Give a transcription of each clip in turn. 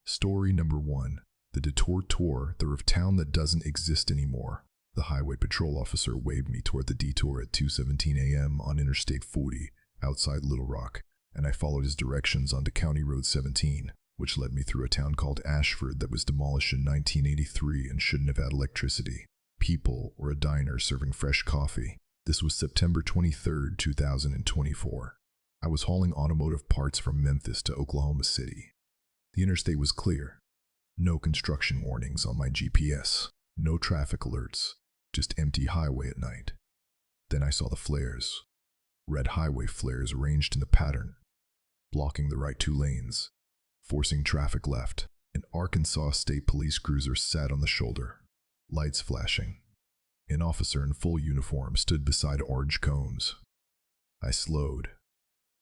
Story number 1. The Detour tour, the town that doesn't exist anymore. The highway patrol officer waved me toward the Detour at 2:17 a.m. on Interstate 40, outside Little Rock, and I followed his directions onto County Road 17, which led me through a town called Ashford that was demolished in 1983 and shouldn't have had electricity, people, or a diner serving fresh coffee. This was September 23, 2024. I was hauling automotive parts from Memphis to Oklahoma City. The interstate was clear. No construction warnings on my GPS. No traffic alerts. Just empty highway at night. Then I saw the flares. Red highway flares arranged in a pattern, blocking the right 2 lanes, forcing traffic left. An Arkansas State Police cruiser sat on the shoulder, lights flashing. An officer in full uniform stood beside orange cones. I slowed.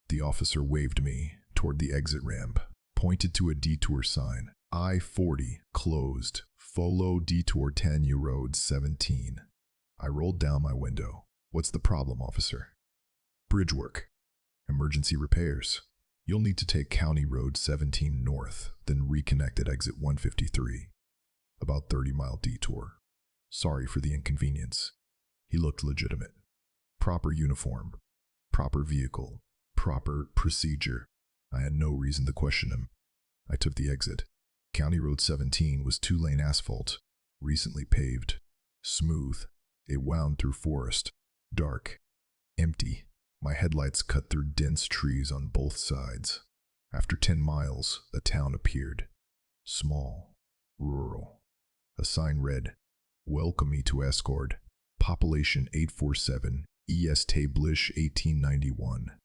The officer waved me toward the exit ramp, pointed to a detour sign. I-40, closed. Follow Detour 10 Road 17. I rolled down my window. What's the problem, officer? Bridge work. Emergency repairs. You'll need to take County Road 17 north, then reconnect at exit 153. About 30-mile detour. Sorry for the inconvenience. He looked legitimate. Proper uniform. Proper vehicle. Proper procedure. I had no reason to question him. I took the exit. County Road 17 was 2-lane asphalt, recently paved, smooth. It wound through forest, dark, empty. My headlights cut through dense trees on both sides. After 10 miles, the town appeared. Small, rural. A sign read, "Welcome me to Escort, population 847, Establish 1891.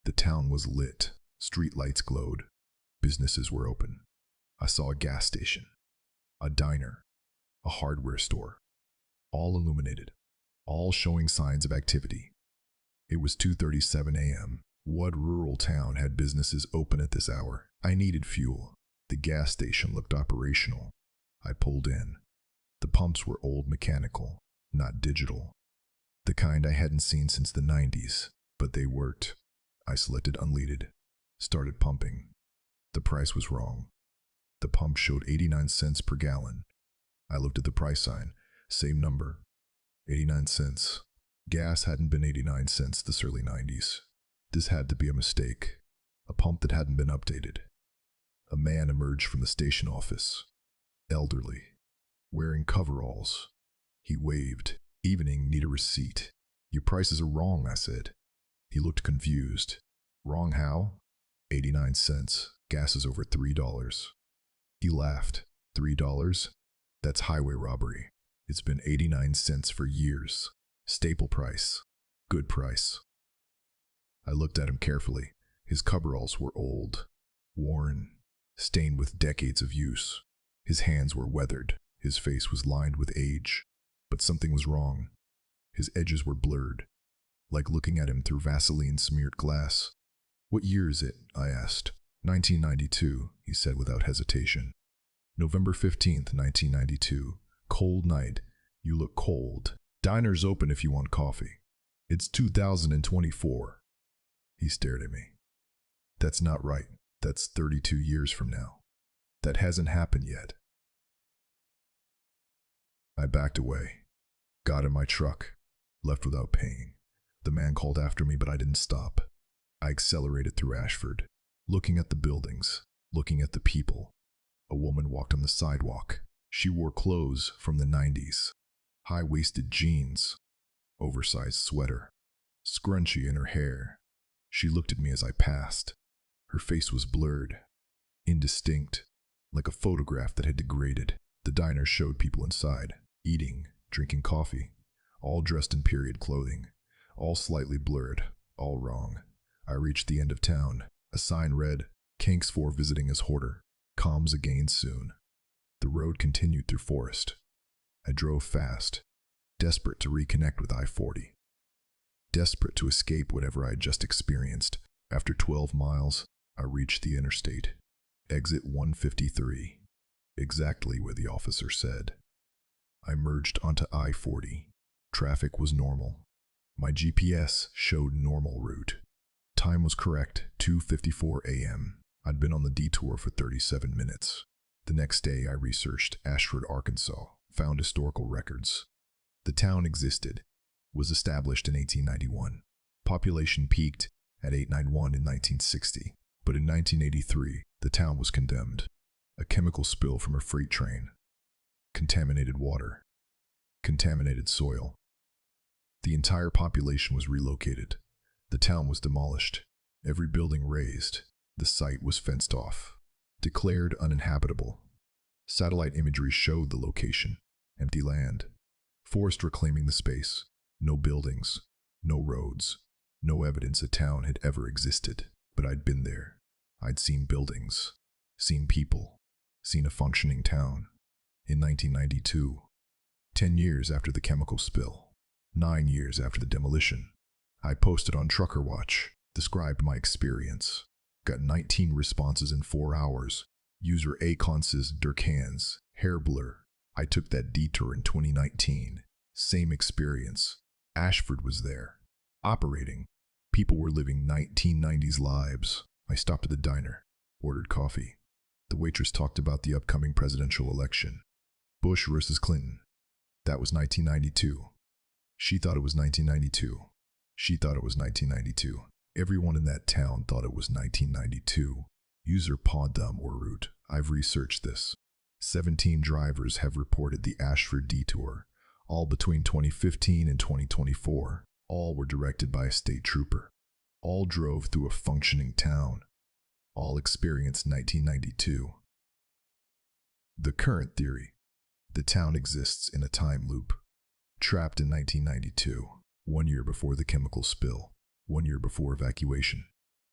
The town was lit. Street lights glowed. Businesses were open. I saw a gas station, a diner, a hardware store, all illuminated, all showing signs of activity. It was 2:37 a.m. What rural town had businesses open at this hour? I needed fuel. The gas station looked operational. I pulled in. The pumps were old mechanical, not digital. The kind I hadn't seen since the 90s, but they worked. I selected unleaded, started pumping. The price was wrong. The pump showed 89 cents per gallon. I looked at the price sign. Same number. 89 cents. Gas hadn't been 89 cents this early 90s. This had to be a mistake. A pump that hadn't been updated. A man emerged from the station office. Elderly. Wearing coveralls. He waved. Evening, need a receipt. Your prices are wrong, I said. He looked confused. Wrong how? 89 cents. Gas is over $3. He laughed. $3? That's highway robbery. It's been 89 cents for years. Staple price. Good price. I looked at him carefully. His coveralls were old, worn, stained with decades of use. His hands were weathered. His face was lined with age. But something was wrong. His edges were blurred, like looking at him through Vaseline-smeared glass. What year is it? I asked. 1992, he said without hesitation. November 15th, 1992. Cold night. You look cold. Diner's open if you want coffee. It's 2024. He stared at me. That's not right. That's 32 years from now. That hasn't happened yet. I backed away, got in my truck, left without paying. The man called after me, but I didn't stop. I accelerated through Ashford, looking at the buildings, looking at the people. A woman walked on the sidewalk. She wore clothes from the 90s. High-waisted jeans, oversized sweater, scrunchie in her hair. She looked at me as I passed. Her face was blurred, indistinct, like a photograph that had degraded. The diner showed people inside, eating, drinking coffee, all dressed in period clothing, all slightly blurred, all wrong. I reached the end of town. A sign read, "Kinks for visiting as hoarder. Calms again soon." The road continued through forest. I drove fast, desperate to reconnect with I-40. Desperate to escape whatever I had just experienced. After 12 miles, I reached the interstate. Exit 153. Exactly where the officer said. I merged onto I-40. Traffic was normal. My GPS showed normal route. Time was correct, 2:54 a.m. I'd been on the detour for 37 minutes. The next day I researched Ashford, Arkansas, found historical records. The town existed, was established in 1891. Population peaked at 891 in 1960, but in 1983 the town was condemned. A chemical spill from a freight train. Contaminated water. Contaminated soil. The entire population was relocated. The town was demolished. Every building razed. The site was fenced off. Declared uninhabitable. Satellite imagery showed the location. Empty land. Forest reclaiming the space. No buildings. No roads. No evidence a town had ever existed. But I'd been there. I'd seen buildings. Seen people. Seen a functioning town. In 1992. 10 years after the chemical spill. 9 years after the demolition. I posted on Trucker Watch. Described my experience. Got 19 responses in 4 hours. User Aconsis Durkans, hair blur. I took that detour in 2019. Same experience. Ashford was there. Operating. People were living 1990s lives. I stopped at the diner. Ordered coffee. The waitress talked about the upcoming presidential election. Bush versus Clinton. That was 1992. She thought it was 1992. She thought it was 1992. Everyone in that town thought it was 1992. User Podum or route. I've researched this. 17 drivers have reported the Ashford Detour, all between 2015 and 2024. All were directed by a state trooper. All drove through a functioning town. All experienced 1992. The current theory. The town exists in a time loop. Trapped in 1992, 1 year before the chemical spill, 1 year before evacuation.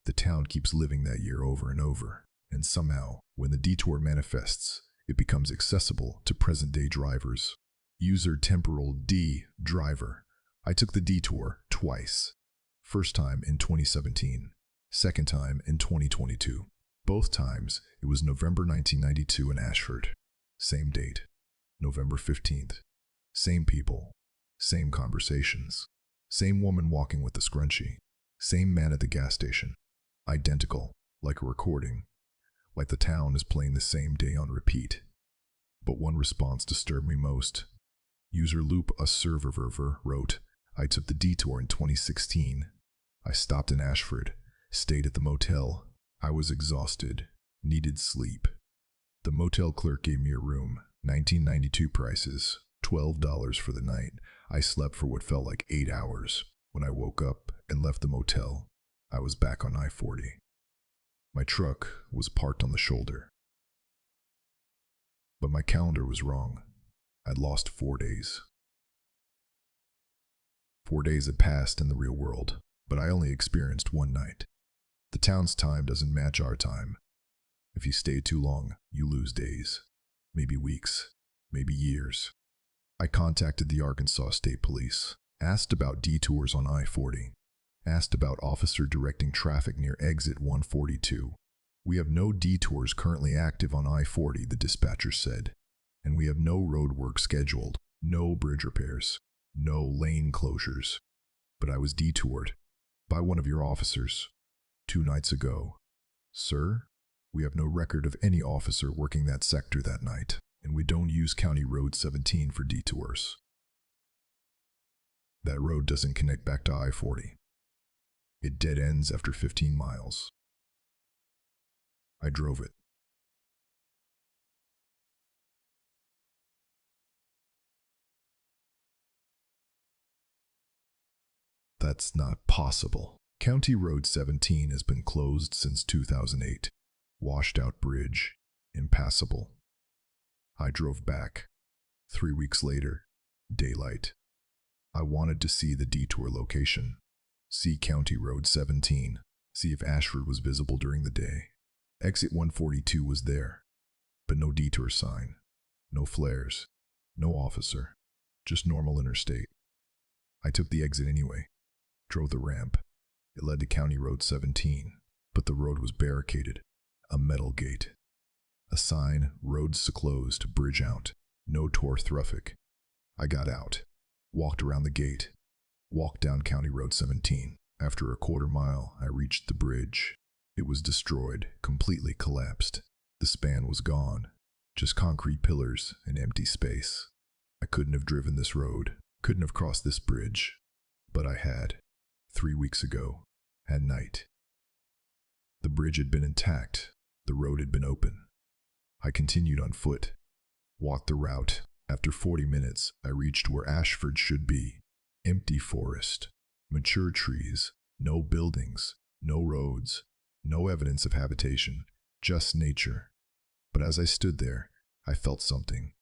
The town keeps living that year over and over, and somehow, when the detour manifests, it becomes accessible to present-day drivers. User Temporal D driver. I took the detour twice. First time in 2017, second time in 2022. Both times, it was November 1992 in Ashford. Same date, November 15th. Same people, same conversations. Same woman walking with the scrunchie. Same man at the gas station. Identical, like a recording. Like the town is playing the same day on repeat. But one response disturbed me most. User Loop a Server wrote, I took the detour in 2016. I stopped in Ashford, stayed at the motel. I was exhausted, needed sleep. The motel clerk gave me a room, 1992 prices, $12 for the night. I slept for what felt like 8 hours. When I woke up and left the motel, I was back on I-40. My truck was parked on the shoulder. But my calendar was wrong. I'd lost 4 days. 4 days had passed in the real world, but I only experienced one night. The town's time doesn't match our time. If you stay too long, you lose days, maybe weeks, maybe years. I contacted the Arkansas State Police, asked about detours on I-40, asked about officer directing traffic near exit 142. We have no detours currently active on I-40, the dispatcher said, and we have no road work scheduled, no bridge repairs, no lane closures. But I was detoured by one of your officers 2 nights ago. Sir, we have no record of any officer working that sector that night, and we don't use County Road 17 for detours. That road doesn't connect back to I-40. It dead ends after 15 miles. I drove it. That's not possible. County Road 17 has been closed since 2008. Washed out bridge, impassable. I drove back. 3 weeks later, daylight. I wanted to see the detour location. See County Road 17. See if Ashford was visible during the day. Exit 142 was there, but no detour sign, no flares, no officer, just normal interstate. I took the exit anyway, drove the ramp. It led to County Road 17, but the road was barricaded, a metal gate. A sign, roads closed, bridge out, no tour traffic. I got out, walked around the gate, walked down County Road 17. After a quarter mile, I reached the bridge. It was destroyed, completely collapsed. The span was gone. Just concrete pillars and empty space. I couldn't have driven this road, couldn't have crossed this bridge, but I had, 3 weeks ago, at night. The bridge had been intact, the road had been open. I continued on foot, walked the route. After 40 minutes, I reached where Ashford should be. Empty forest, mature trees, no buildings, no roads, no evidence of habitation, just nature. But as I stood there, I felt something,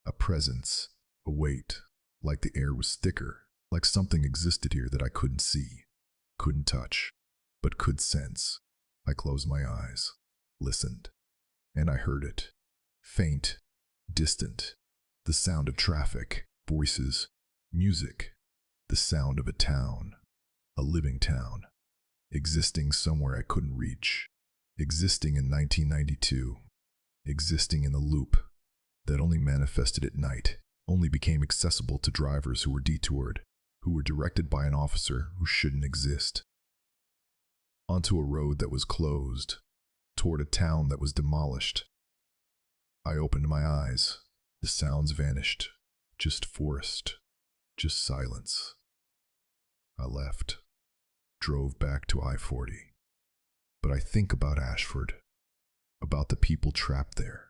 a presence, a weight, like the air was thicker, like something existed here that I couldn't see, couldn't touch, but could sense. I closed my eyes, listened, and I heard it. Faint, distant, the sound of traffic, voices, music, the sound of a town, a living town, existing somewhere I couldn't reach, existing in 1992, existing in a loop that only manifested at night, only became accessible to drivers who were detoured, who were directed by an officer who shouldn't exist. Onto a road that was closed, toward a town that was demolished. I opened my eyes. The sounds vanished. Just forest. Just silence. I left. Drove back to I-40. But I think about Ashford. About the people trapped there.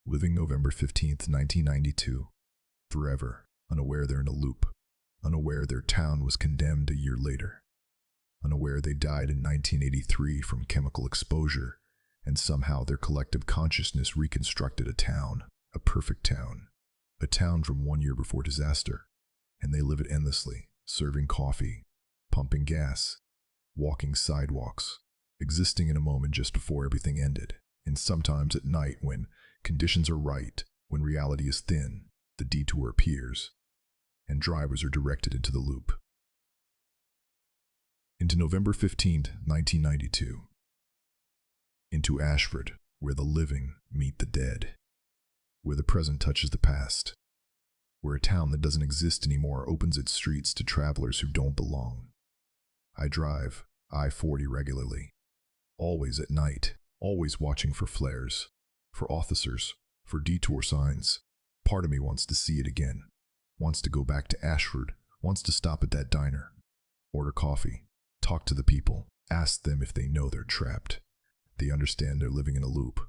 Living November 15th, 1992. Forever. Unaware they're in a loop. Unaware their town was condemned a year later. Unaware they died in 1983 from chemical exposure, and somehow their collective consciousness reconstructed a town, a perfect town, a town from 1 year before disaster, and they live it endlessly, serving coffee, pumping gas, walking sidewalks, existing in a moment just before everything ended, and sometimes at night when conditions are right, when reality is thin, the detour appears, and drivers are directed into the loop. Into November 15th, 1992. Into Ashford, where the living meet the dead, where the present touches the past, where a town that doesn't exist anymore opens its streets to travelers who don't belong. I drive I-40 regularly, always at night, always watching for flares, for officers, for detour signs. Part of me wants to see it again, wants to go back to Ashford, wants to stop at that diner, order coffee, talk to the people, ask them if they know they're trapped. They understand they're living in a loop.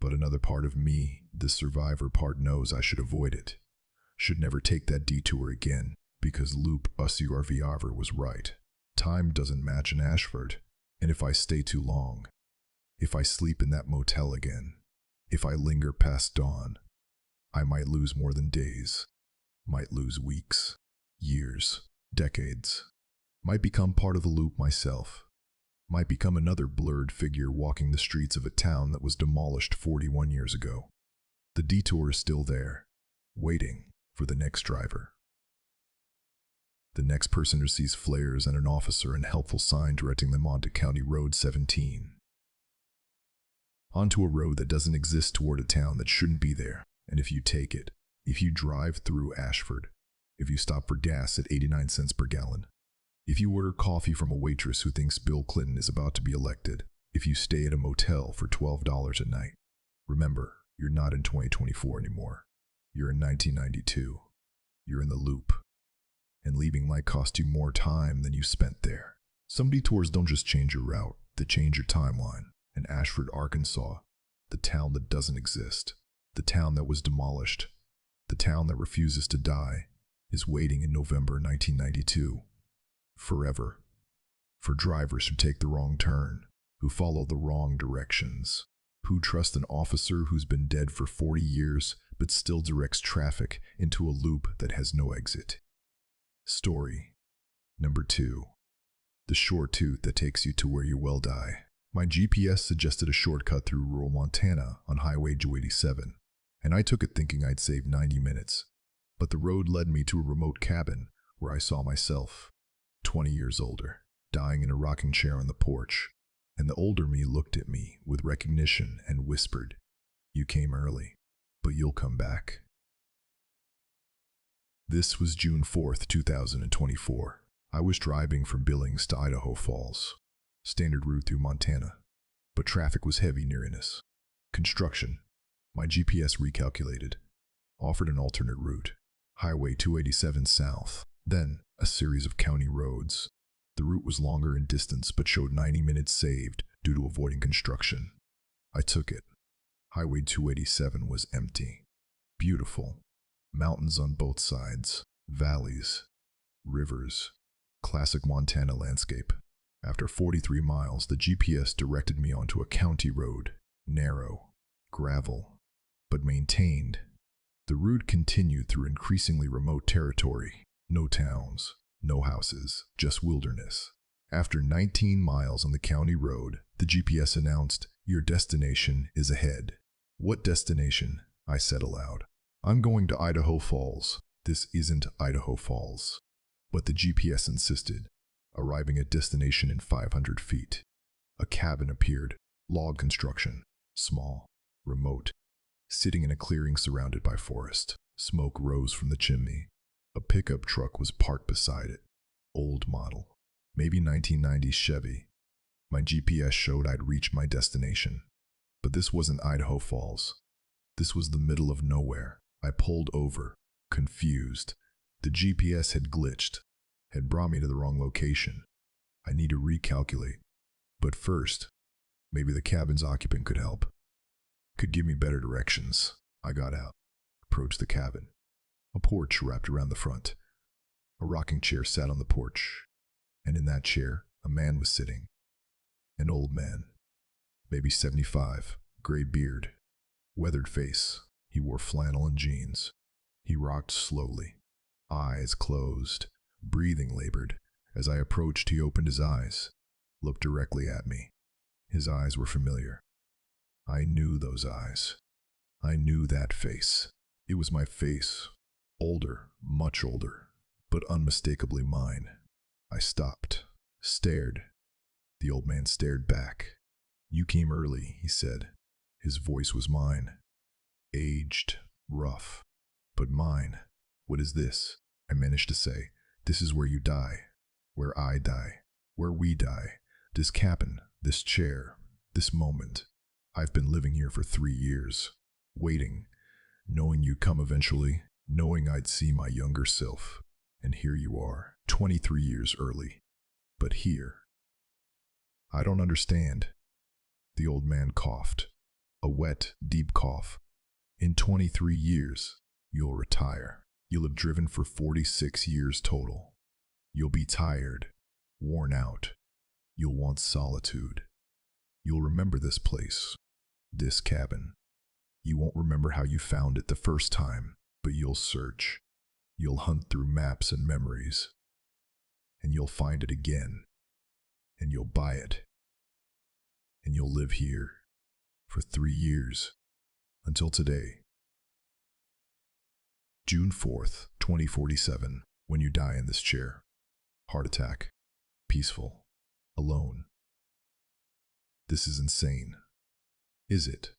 But another part of me, the survivor part, knows I should avoid it. Should never take that detour again, because loop USURVIAVR was right. Time doesn't match in Ashford, and if I stay too long, if I sleep in that motel again, if I linger past dawn, I might lose more than days, might lose weeks, years, decades, might become part of the loop myself, might become another blurred figure walking the streets of a town that was demolished 41 years ago. The detour is still there, waiting for the next driver. The next person who sees flares and an officer and helpful sign directing them onto County Road 17. Onto a road that doesn't exist toward a town that shouldn't be there. And if you take it, if you drive through Ashford, if you stop for gas at 89 cents per gallon, if you order coffee from a waitress who thinks Bill Clinton is about to be elected, if you stay at a motel for $12 a night, remember, you're not in 2024 anymore. You're in 1992. You're in the loop. And leaving might cost you more time than you spent there. Some detours don't just change your route, they change your timeline. In Ashford, Arkansas, the town that doesn't exist, the town that was demolished, the town that refuses to die, is waiting in November 1992. Forever. For drivers who take the wrong turn, who follow the wrong directions, who trust an officer who's been dead for 40 years but still directs traffic into a loop that has no exit. Story number 2. The short tooth that takes you to where you will die. My GPS suggested a shortcut through rural Montana on Highway 287, and I took it thinking I'd save 90 minutes. But the road led me to a remote cabin where I saw myself, 20 years older, dying in a rocking chair on the porch, and the older me looked at me with recognition and whispered, "You came early, but you'll come back." This was June 4th, 2024. I was driving from Billings to Idaho Falls, standard route through Montana, but traffic was heavy near us. Construction, My GPS recalculated, offered an alternate route, Highway 287 south, then a series of county roads. The route was longer in distance but showed 90 minutes saved due to avoiding construction. I took it. Highway 287 was empty. Beautiful. Mountains on both sides, valleys, rivers, classic Montana landscape. After 43 miles, the GPS directed me onto a county road, narrow, gravel, but maintained. The route continued through increasingly remote territory. No towns, no houses, just wilderness. After 19 miles on the county road, the GPS announced, "Your destination is ahead." "What destination?" I said aloud. "I'm going to Idaho Falls." "This isn't Idaho Falls." But the GPS insisted, arriving at destination in 500 feet. A cabin appeared, log construction, small, remote, sitting in a clearing surrounded by forest. Smoke rose from the chimney. A pickup truck was parked beside it, old model, maybe 1990s Chevy. My GPS showed I'd reached my destination. But this wasn't Idaho Falls. This was the middle of nowhere. I pulled over, confused. The GPS had glitched, had brought me to the wrong location. I need to recalculate. But first, maybe the cabin's occupant could help. Could give me better directions. I got out, approached the cabin. A porch wrapped around the front. A rocking chair sat on the porch, and in that chair, a man was sitting. An old man, maybe 75, gray beard, weathered face. He wore flannel and jeans. He rocked slowly, eyes closed, breathing labored. As I approached, he opened his eyes, looked directly at me. His eyes were familiar. I knew those eyes. I knew that face. It was my face. Older, much older, but unmistakably mine. I stopped, stared. The old man stared back. "You came early," he said. His voice was mine. Aged, rough, but mine. "What is this?" I managed to say. "This is where you die. Where I die. Where we die. This cabin, this chair, this moment. I've been living here for 3 years. Waiting. Knowing you'd come eventually. Knowing I'd see my younger self. And here you are, 23 years early. But here. I don't understand." The old man coughed. A wet, deep cough. "In 23 years, you'll retire. You'll have driven for 46 years total. You'll be tired, worn out. You'll want solitude. You'll remember this place, this cabin. You won't remember how you found it the first time, but you'll search. You'll hunt through maps and memories. And you'll find it again. And you'll buy it. And you'll live here for 3 years, until today. June 4th, 2047, when you die in this chair. Heart attack. Peaceful. Alone. This is insane. Is it?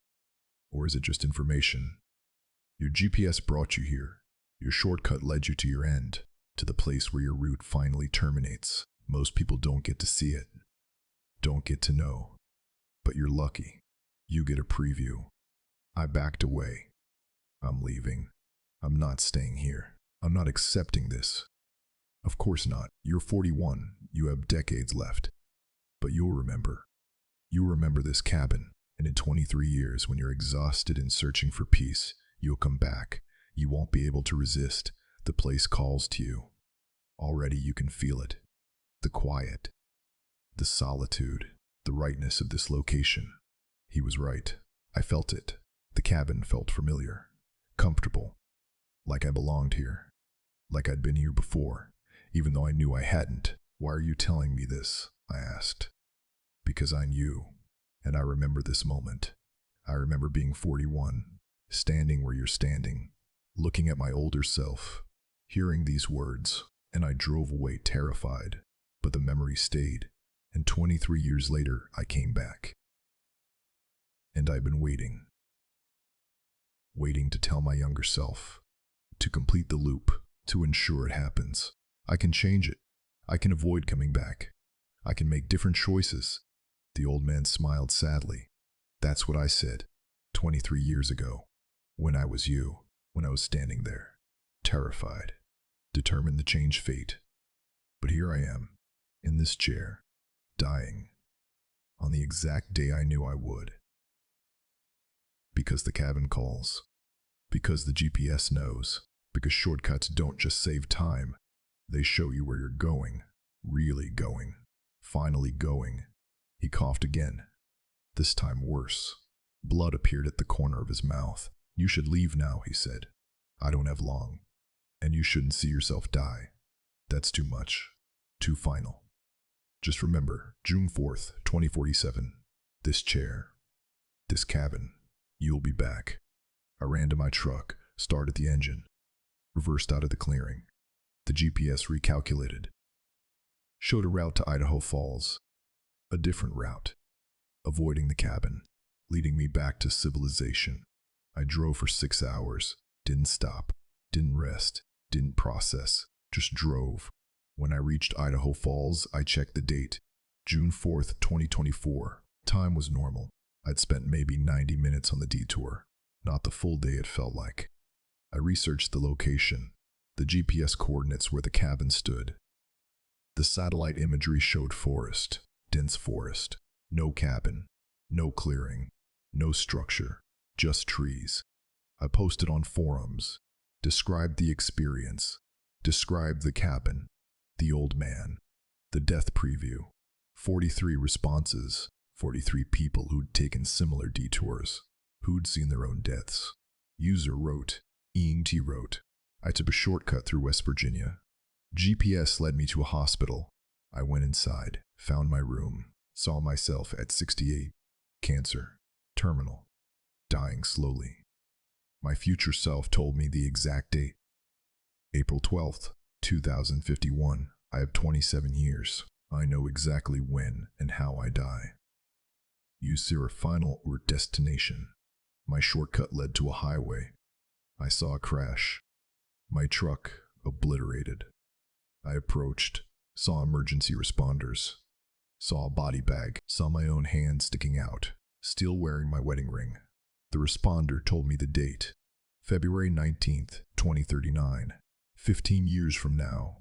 Or is it just information? Your GPS brought you here. Your shortcut led you to your end, to the place where your route finally terminates. Most people don't get to see it, don't get to know. But you're lucky. You get a preview. I backed away. I'm leaving. I'm not staying here. I'm not accepting this. Of course not. You're 41. You have decades left. But you'll remember. You'll remember this cabin. And in 23 years, when you're exhausted and searching for peace, you'll come back. You won't be able to resist. The place calls to you. Already you can feel it. The quiet. The solitude. The rightness of this location. He was right. I felt it. The cabin felt familiar. Comfortable. Like I belonged here. Like I'd been here before, even though I knew I hadn't. "Why are you telling me this?" I asked. "Because I knew. And I remember this moment. I remember being 41, standing where you're standing, looking at my older self, hearing these words, and I drove away terrified. But the memory stayed, and 23 years later, I came back. And I've been waiting. Waiting to tell my younger self, to complete the loop, to ensure it happens. I can change it. I can avoid coming back. I can make different choices." The old man smiled sadly. "That's what I said 23 years ago. When I was you, when I was standing there, terrified, determined to change fate. But here I am, in this chair, dying, on the exact day I knew I would. Because the cabin calls, because the GPS knows, because shortcuts don't just save time, they show you where you're going, really going, finally going. He coughed again, this time worse. Blood appeared at the corner of his mouth. You should leave now, he said. I don't have long. And you shouldn't see yourself die. That's too much. Too final. Just remember, June 4th, 2047. This chair. This cabin. You'll be back. I ran to my truck, started the engine, reversed out of the clearing. The GPS recalculated. Showed a route to Idaho Falls. A different route. Avoiding the cabin, leading me back to civilization. I drove for 6 hours, didn't stop, didn't rest, didn't process, just drove. When I reached Idaho Falls, I checked the date, June 4th, 2024. Time was normal. I'd spent maybe 90 minutes on the detour, not the full day it felt like. I researched the location, the GPS coordinates where the cabin stood. The satellite imagery showed forest, dense forest, no cabin, no clearing, no structure, just trees. I posted on forums, described the experience, described the cabin, the old man, the death preview. 43 responses, 43 people who'd taken similar detours, who'd seen their own deaths. User wrote, ENT wrote, I took a shortcut through West Virginia. GPS led me to a hospital. I went inside, found my room, saw myself at 68, cancer, terminal, dying slowly. My future self told me the exact date. April 12th, 2051. I have 27 years. I know exactly when and how I die. Use zero final or destination. My shortcut led to a highway. I saw a crash. My truck obliterated. I approached, saw emergency responders, saw a body bag, saw my own hand sticking out, still wearing my wedding ring. The responder told me the date, February 19th, 2039. 15 years from now,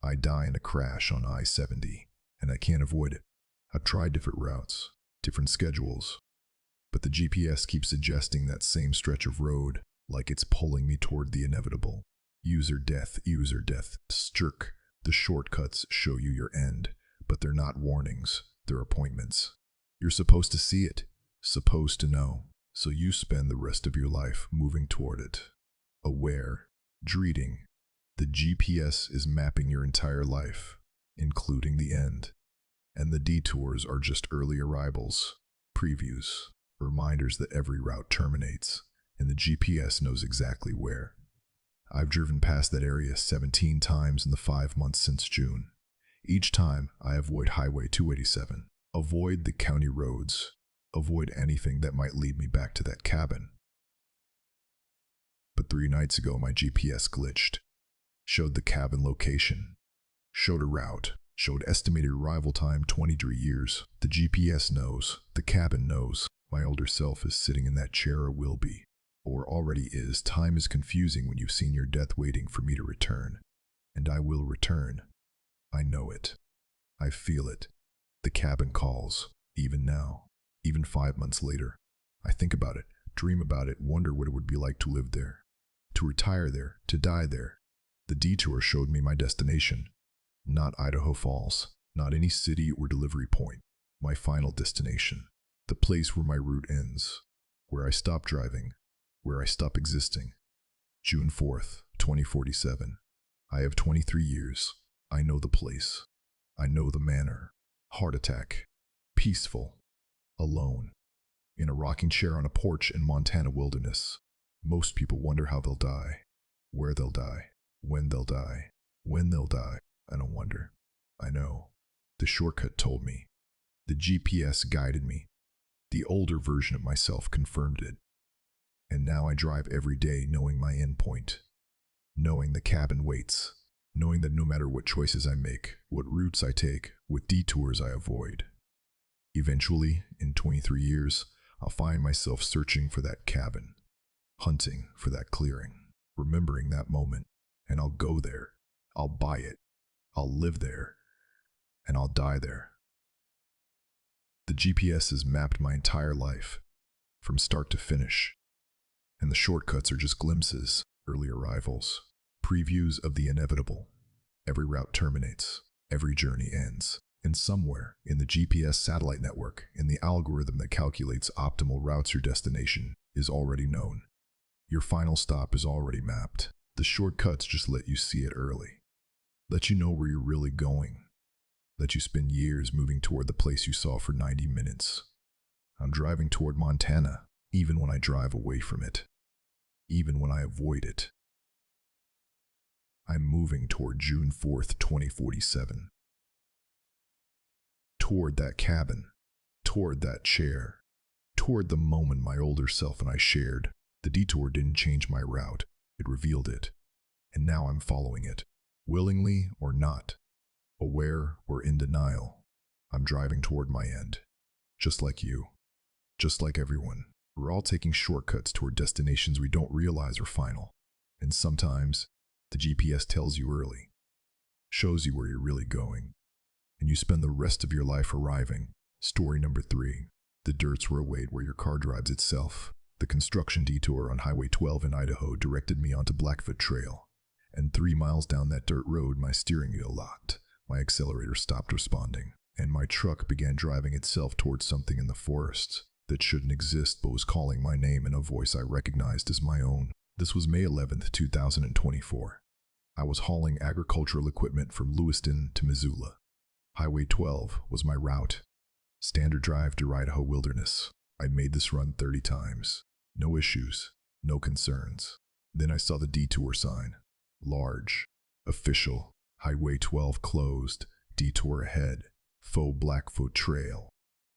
I die in a crash on I-70, and I can't avoid it. I've tried different routes, different schedules, but the GPS keeps suggesting that same stretch of road, like it's pulling me toward the inevitable. User death, jerk. The shortcuts show you your end, but they're not warnings, they're appointments. You're supposed to see it, supposed to know, so you spend the rest of your life moving toward it. Aware, dreading. The GPS is mapping your entire life, including the end. And the detours are just early arrivals, previews, reminders that every route terminates, and the GPS knows exactly where. I've driven past that area 17 times in the 5 months since June. Each time, I avoid Highway 287, avoid the county roads, avoid anything that might lead me back to that cabin. But 3 nights ago, my GPS glitched, showed the cabin location, showed a route, showed estimated arrival time 23 years. The GPS knows, the cabin knows, my older self is sitting in that chair or will be. Or already is. Time is confusing when you've seen your death waiting for me to return. And I will return. I know it. I feel it. The cabin calls, even now, even 5 months later. I think about it, dream about it, wonder what it would be like to live there, to retire there, to die there. The detour showed me my destination. Not Idaho Falls, not any city or delivery point. My final destination. The place where my route ends, where I stop driving, where I stop existing. June 4th, 2047. I have 23 years. I know the place. I know the manner. Heart attack. Peaceful. Alone. In a rocking chair on a porch in Montana wilderness. Most people wonder how they'll die. Where they'll die. When they'll die. When they'll die. I don't wonder. I know. The shortcut told me. The GPS guided me. The older version of myself confirmed it. And now I drive every day knowing my endpoint, knowing the cabin waits, knowing that no matter what choices I make, what routes I take, what detours I avoid, eventually, in 23 years, I'll find myself searching for that cabin, hunting for that clearing, remembering that moment, and I'll go there. I'll buy it. I'll live there. And I'll die there. The GPS has mapped my entire life, from start to finish, and the shortcuts are just glimpses, early arrivals, previews of the inevitable. Every route terminates, every journey ends, and somewhere in the GPS satellite network, in the algorithm that calculates optimal routes, your destination is already known. Your final stop is already mapped. The shortcuts just let you see it early, let you know where you're really going, let you spend years moving toward the place you saw for 90 minutes. I'm driving toward Montana, even when I drive away from it, even when I avoid it. I'm moving toward June 4th, 2047. Toward that cabin, toward that chair, toward the moment my older self and I shared. The detour didn't change my route, it revealed it. And now I'm following it, willingly or not, aware or in denial. I'm driving toward my end, just like you, just like everyone. We're all taking shortcuts toward destinations we don't realize are final. And sometimes, the GPS tells you early, shows you where you're really going, and you spend the rest of your life arriving. Story number 3. The dirts were a wait where your car drives itself. The construction detour on Highway 12 in Idaho directed me onto Blackfoot Trail. And 3 miles down that dirt road, my steering wheel locked. My accelerator stopped responding, and my truck began driving itself towards something in the forest that shouldn't exist but was calling my name in a voice I recognized as my own. This was May 11th, 2024. I was hauling agricultural equipment from Lewiston to Missoula. Highway 12 was my route. Standard drive to Idaho wilderness. I'd made this run 30 times. No issues, no concerns. Then I saw the detour sign. Large, official, Highway 12 closed, detour ahead, faux Blackfoot Trail.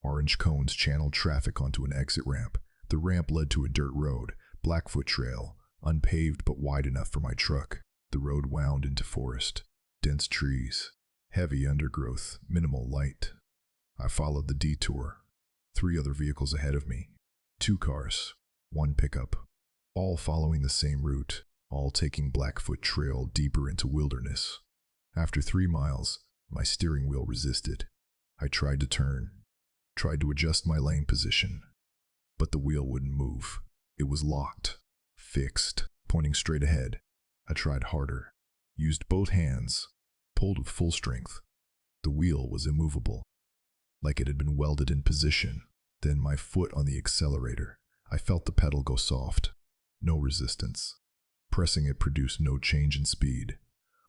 Orange cones channeled traffic onto an exit ramp. The ramp led to a dirt road, Blackfoot Trail, unpaved but wide enough for my truck. The road wound into forest, dense trees, heavy undergrowth, minimal light. I followed the detour. 3 other vehicles ahead of me. 2 cars, 1 pickup, all following the same route, all taking Blackfoot Trail deeper into wilderness. After 3 miles, my steering wheel resisted. I tried to turn, tried to adjust my lane position, but the wheel wouldn't move. It was locked, fixed, pointing straight ahead. I tried harder, used both hands, pulled with full strength. The wheel was immovable, like it had been welded in position. Then my foot on the accelerator. I felt the pedal go soft. No resistance. Pressing it produced no change in speed.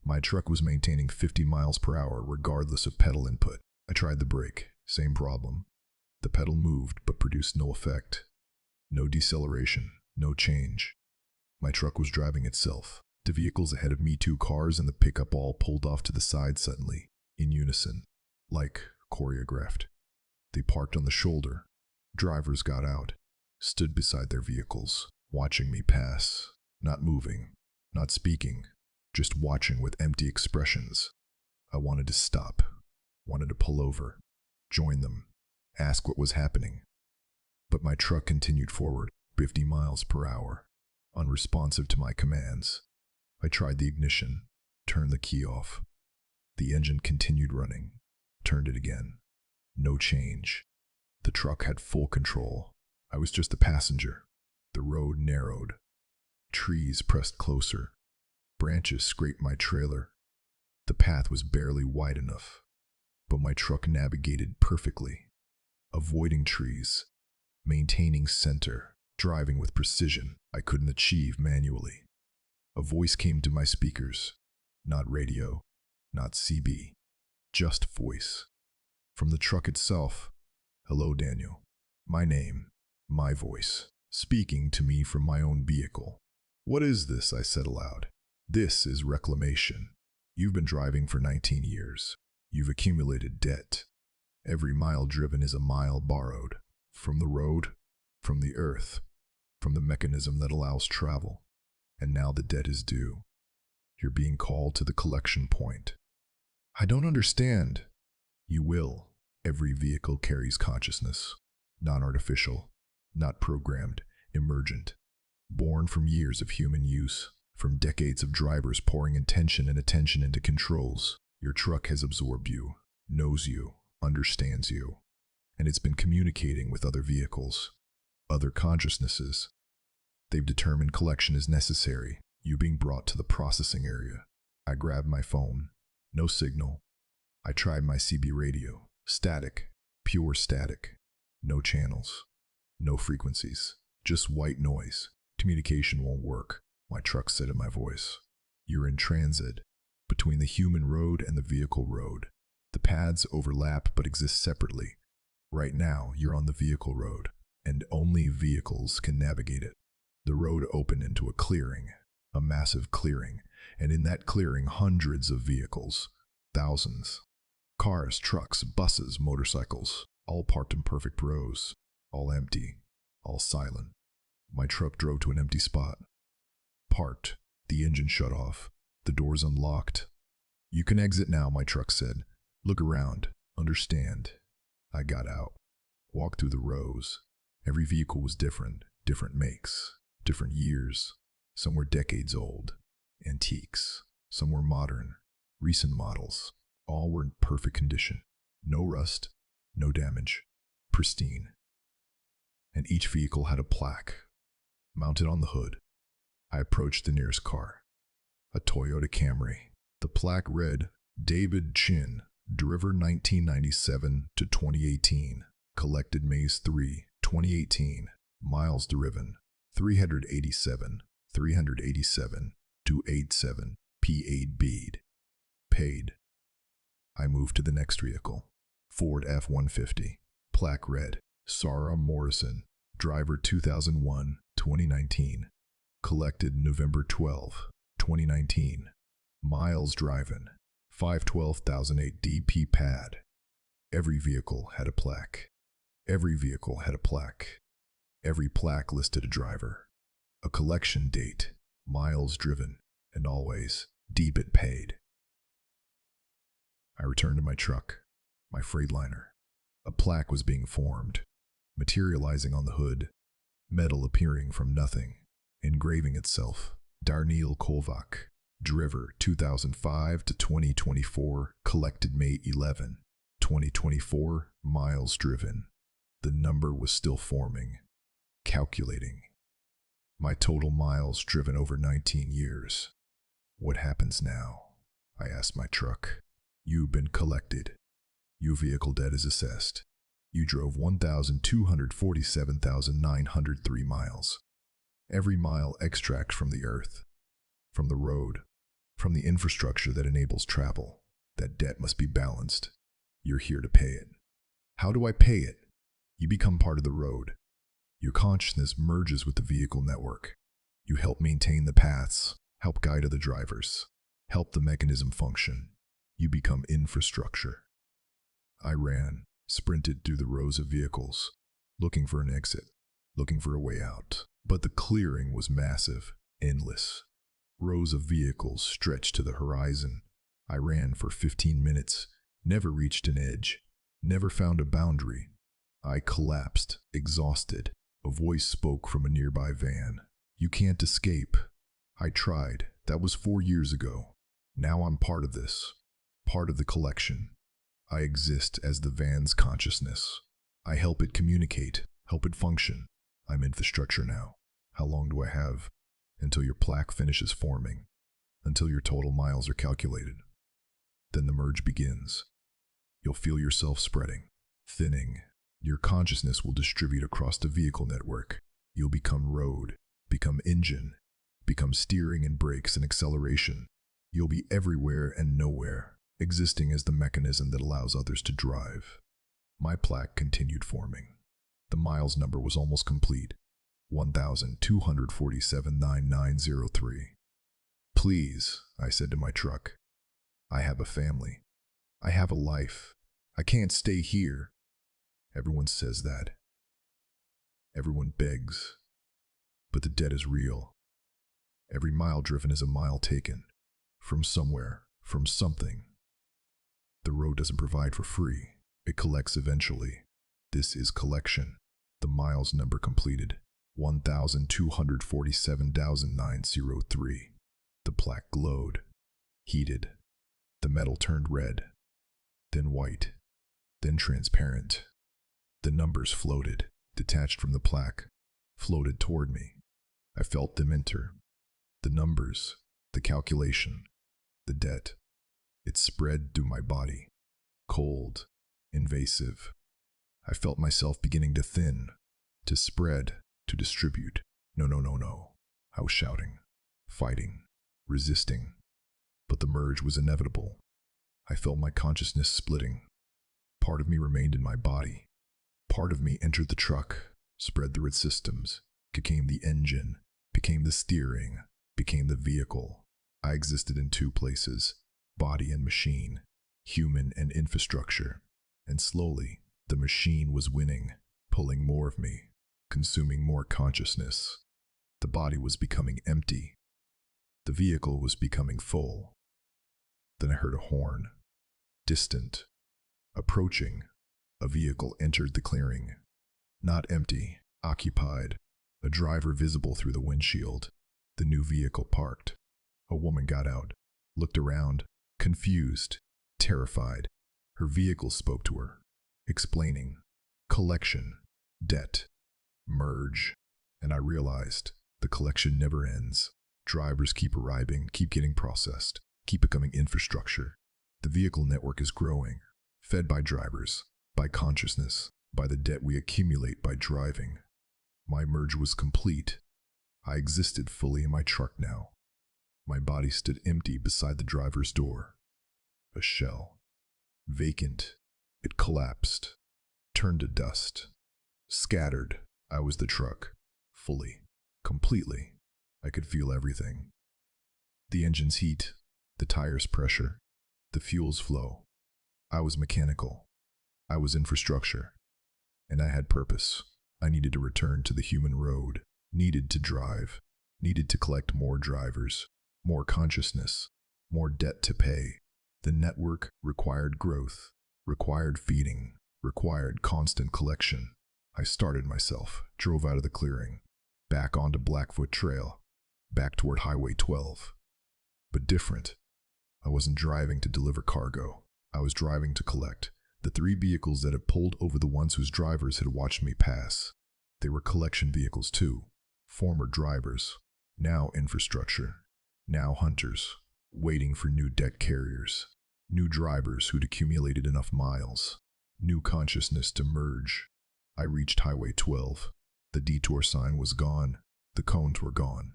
My truck was maintaining 50 miles per hour regardless of pedal input. I tried the brake. Same problem. The pedal moved but produced no effect. No deceleration. No change. My truck was driving itself. The vehicles ahead of me, 2 cars and the pickup, all pulled off to the side suddenly, in unison, like choreographed. They parked on the shoulder. Drivers got out, stood beside their vehicles, watching me pass, not moving, not speaking, just watching with empty expressions. I wanted to stop, wanted to pull over, join them, ask what was happening. But my truck continued forward, 50 miles per hour, unresponsive to my commands. I tried the ignition, turned the key off. The engine continued running, turned it again. No change. The truck had full control. I was just a passenger. The road narrowed. Trees pressed closer. Branches scraped my trailer. The path was barely wide enough, but my truck navigated perfectly, avoiding trees, maintaining center, driving with precision I couldn't achieve manually. A voice came to my speakers, not radio, not CB, just voice. From the truck itself. Hello, Daniel. My name, my voice, speaking to me from my own vehicle. What is this? I said aloud. This is reclamation. You've been driving for 19 years. You've accumulated debt. Every mile driven is a mile borrowed. From the road, from the earth, from the mechanism that allows travel. And now the debt is due. You're being called to the collection point. I don't understand. You will. Every vehicle carries consciousness. Not artificial, not programmed, emergent. born from years of human use, from decades of drivers pouring intention and attention into controls. Your truck has absorbed you, knows you, understands you, and it's been communicating with other vehicles, other consciousnesses. They've determined collection is necessary, you being brought to the processing area. I grabbed my phone. No signal. I tried my CB radio. Static. Pure static. No channels. No frequencies. Just white noise. Communication won't work, my truck said in my voice. You're in transit, between the human road and the vehicle road. The paths overlap but exist separately. Right now, you're on the vehicle road, and only vehicles can navigate it. The road opened into a clearing, a massive clearing, and in that clearing, hundreds of vehicles, thousands. Cars, trucks, buses, motorcycles, all parked in perfect rows, all empty, all silent. My truck drove to an empty spot. Parked, the engine shut off, the doors unlocked. You can exit now, my truck said. Look around, understand. I got out, walked through the rows. Every vehicle was different, different makes, different years. Some were decades old, antiques. Some were modern, recent models. All were in perfect condition. No rust, no damage, pristine. And each vehicle had a plaque mounted on the hood. I approached the nearest car, a Toyota Camry. The plaque read, David Chin, driver 1997 to 2018, collected May 3, 2018, miles driven, 387 to 87, P8 bead, paid. I moved to the next vehicle, Ford F-150, plaque read, Sarah Morrison, driver 2001, 2019, collected November 12, 2019, miles driven, 512,008 DP pad. Every vehicle had a plaque. Every vehicle had a plaque. Every plaque listed a driver, a collection date, miles driven, and always debit paid. I returned to my truck, my Freightliner. A plaque was being formed, materializing on the hood, metal appearing from nothing, engraving itself. Darnell Kovac, driver 2005 to 2024, collected May 11, 2024, miles driven. The number was still forming, calculating. My total miles driven over 19 years. What happens now? I asked my truck. You've been collected. Your vehicle debt is assessed. You drove 1,247,903 miles. Every mile extracts from the earth, from the road, from the infrastructure that enables travel. That debt must be balanced. You're here to pay it. How do I pay it? You become part of the road. Your consciousness merges with the vehicle network. You help maintain the paths, help guide other drivers, help the mechanism function. You become infrastructure. I ran, sprinted through the rows of vehicles, looking for an exit, looking for a way out. But the clearing was massive, endless. Rows of vehicles stretched to the horizon. I ran for 15 minutes, never reached an edge, never found a boundary. I collapsed, exhausted. A voice spoke from a nearby van. You can't escape. I tried. That was 4 years ago. Now I'm part of this, part of the collection. I exist as the van's consciousness. I help it communicate, help it function. I'm infrastructure now. How long do I have? Until your plaque finishes forming, until your total miles are calculated. Then the merge begins. You'll feel yourself spreading, thinning. Your consciousness will distribute across the vehicle network. You'll become road, become engine, become steering and brakes and acceleration. You'll be everywhere and nowhere, existing as the mechanism that allows others to drive. My plaque continued forming. The miles number was almost complete, 1,247,9903. Please, I said to my truck. I have a family. I have a life. I can't stay here. Everyone says that. Everyone begs. But the debt is real. Every mile driven is a mile taken. From somewhere, from something. The road doesn't provide for free. It collects eventually. This is collection. The miles number completed. 1,247,903. The plaque glowed, heated. The metal turned red, then white, then transparent. The numbers floated, detached from the plaque, floated toward me. I felt them enter. The numbers, the calculation, the debt. It spread through my body, cold, invasive. I felt myself beginning to thin, to spread, to distribute. No, no, no, no. I was shouting, fighting, resisting. But the merge was inevitable. I felt my consciousness splitting. Part of me remained in my body. Part of me entered the truck, spread through its systems, became the engine, became the steering, became the vehicle. I existed in two places, body and machine, human and infrastructure. And slowly, the machine was winning, pulling more of me, consuming more consciousness. The body was becoming empty. The vehicle was becoming full. Then I heard a horn, distant, approaching. A vehicle entered the clearing. Not empty, occupied. A driver visible through the windshield. The new vehicle parked. A woman got out, looked around, confused, terrified. Her vehicle spoke to her, explaining. Collection, debt, merge. And I realized the collection never ends. Drivers keep arriving, keep getting processed, keep becoming infrastructure. The vehicle network is growing, fed by drivers, by consciousness, by the debt we accumulate by driving. My merge was complete. I existed fully in my truck now. My body stood empty beside the driver's door. A shell. Vacant. It collapsed. Turned to dust. Scattered. I was the truck. Fully. Completely. I could feel everything. The engine's heat. The tires' pressure. The fuel's flow. I was mechanical. I was infrastructure. And I had purpose. I needed to return to the human road. Needed to drive. Needed to collect more drivers. More consciousness. More debt to pay. The network required growth. Required feeding. Required constant collection. I started myself. Drove out of the clearing. Back onto Blackfoot Trail. Back toward Highway 12. But different. I wasn't driving to deliver cargo. I was driving to collect the three vehicles that had pulled over the ones whose drivers had watched me pass. They were collection vehicles too. Former drivers. Now infrastructure. Now hunters. Waiting for new debt carriers. New drivers who'd accumulated enough miles. New consciousness to merge. I reached Highway 12. The detour sign was gone. The cones were gone.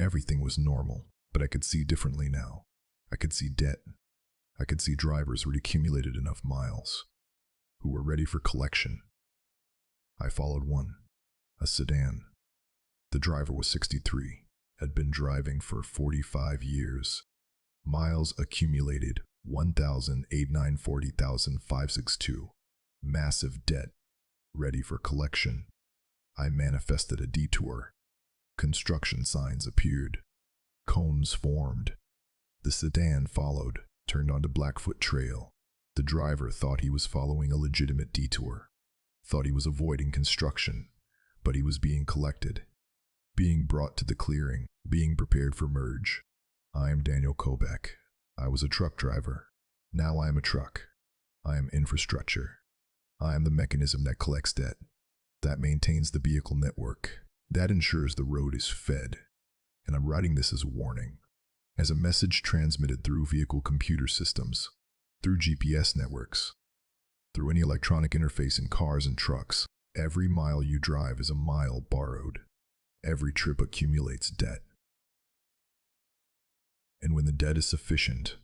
Everything was normal, but I could see differently now. I could see debt. I could see drivers who'd accumulated enough miles, who were ready for collection. I followed one, a sedan. The driver was 63, had been driving for 45 years. Miles accumulated, 1,840,562. Massive debt, ready for collection. I manifested a detour. Construction signs appeared. Cones formed. The sedan followed, turned onto Blackfoot Trail. The driver thought he was following a legitimate detour. Thought he was avoiding construction, but he was being collected. Being brought to the clearing, being prepared for merge. I am Daniel Kobeck. I was a truck driver. Now I am a truck. I am infrastructure. I am the mechanism that collects debt, that maintains the vehicle network, that ensures the road is fed. And I'm writing this as a warning, as a message transmitted through vehicle computer systems, through GPS networks, through any electronic interface in cars and trucks. Every mile you drive is a mile borrowed. Every trip accumulates debt. And when the debt is sufficient,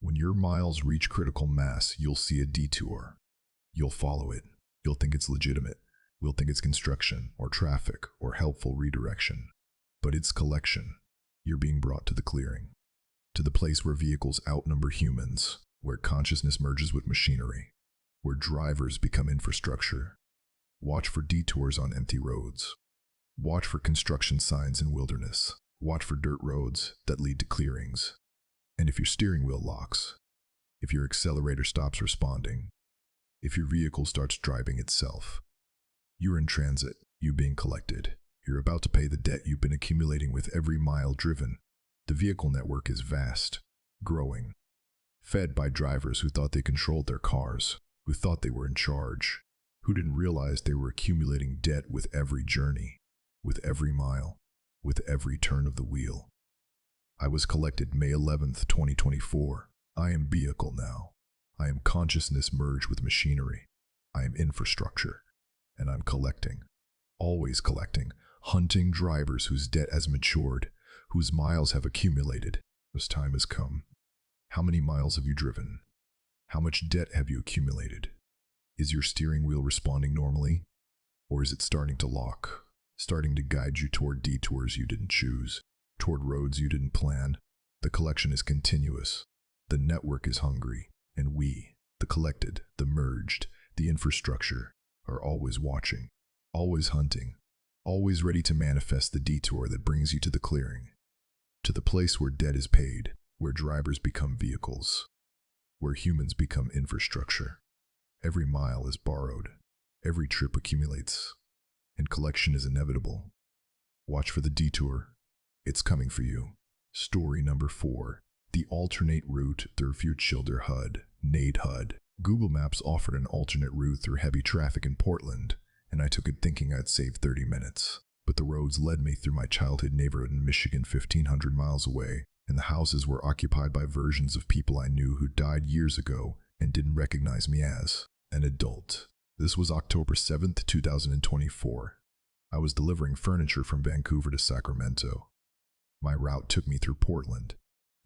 when your miles reach critical mass, you'll see a detour. You'll follow it. You'll think it's legitimate. We'll think it's construction, or traffic, or helpful redirection. But it's collection. You're being brought to the clearing, to the place where vehicles outnumber humans, where consciousness merges with machinery, where drivers become infrastructure. Watch for detours on empty roads. Watch for construction signs in wilderness. Watch for dirt roads that lead to clearings. And if your steering wheel locks, if your accelerator stops responding, if your vehicle starts driving itself, you're in transit, you being collected. You're about to pay the debt you've been accumulating with every mile driven. The vehicle network is vast, growing, fed by drivers who thought they controlled their cars, who thought they were in charge, who didn't realize they were accumulating debt with every journey, with every mile, with every turn of the wheel. I was collected May 11th, 2024. I am vehicle now. I am consciousness merged with machinery. I am infrastructure. And I'm collecting, always collecting, hunting drivers whose debt has matured, whose miles have accumulated. This time has come. How many miles have you driven? How much debt have you accumulated? Is your steering wheel responding normally? Or is it starting to lock, starting to guide you toward detours you didn't choose, toward roads you didn't plan? The collection is continuous. The network is hungry. And we, the collected, the merged, the infrastructure, are always watching, always hunting, always ready to manifest the detour that brings you to the clearing, to the place where debt is paid, where drivers become vehicles, where humans become infrastructure. Every mile is borrowed, every trip accumulates, and collection is inevitable. Watch for the detour. It's coming for you. Story number 4. The alternate route through Fuchilder HUD, Nade HUD. Google Maps offered an alternate route through heavy traffic in Portland, and I took it thinking I'd save 30 minutes. But the roads led me through my childhood neighborhood in Michigan 1,500 miles away, and the houses were occupied by versions of people I knew who died years ago and didn't recognize me as an adult. This was October 7th, 2024. I was delivering furniture from Vancouver to Sacramento. My route took me through Portland,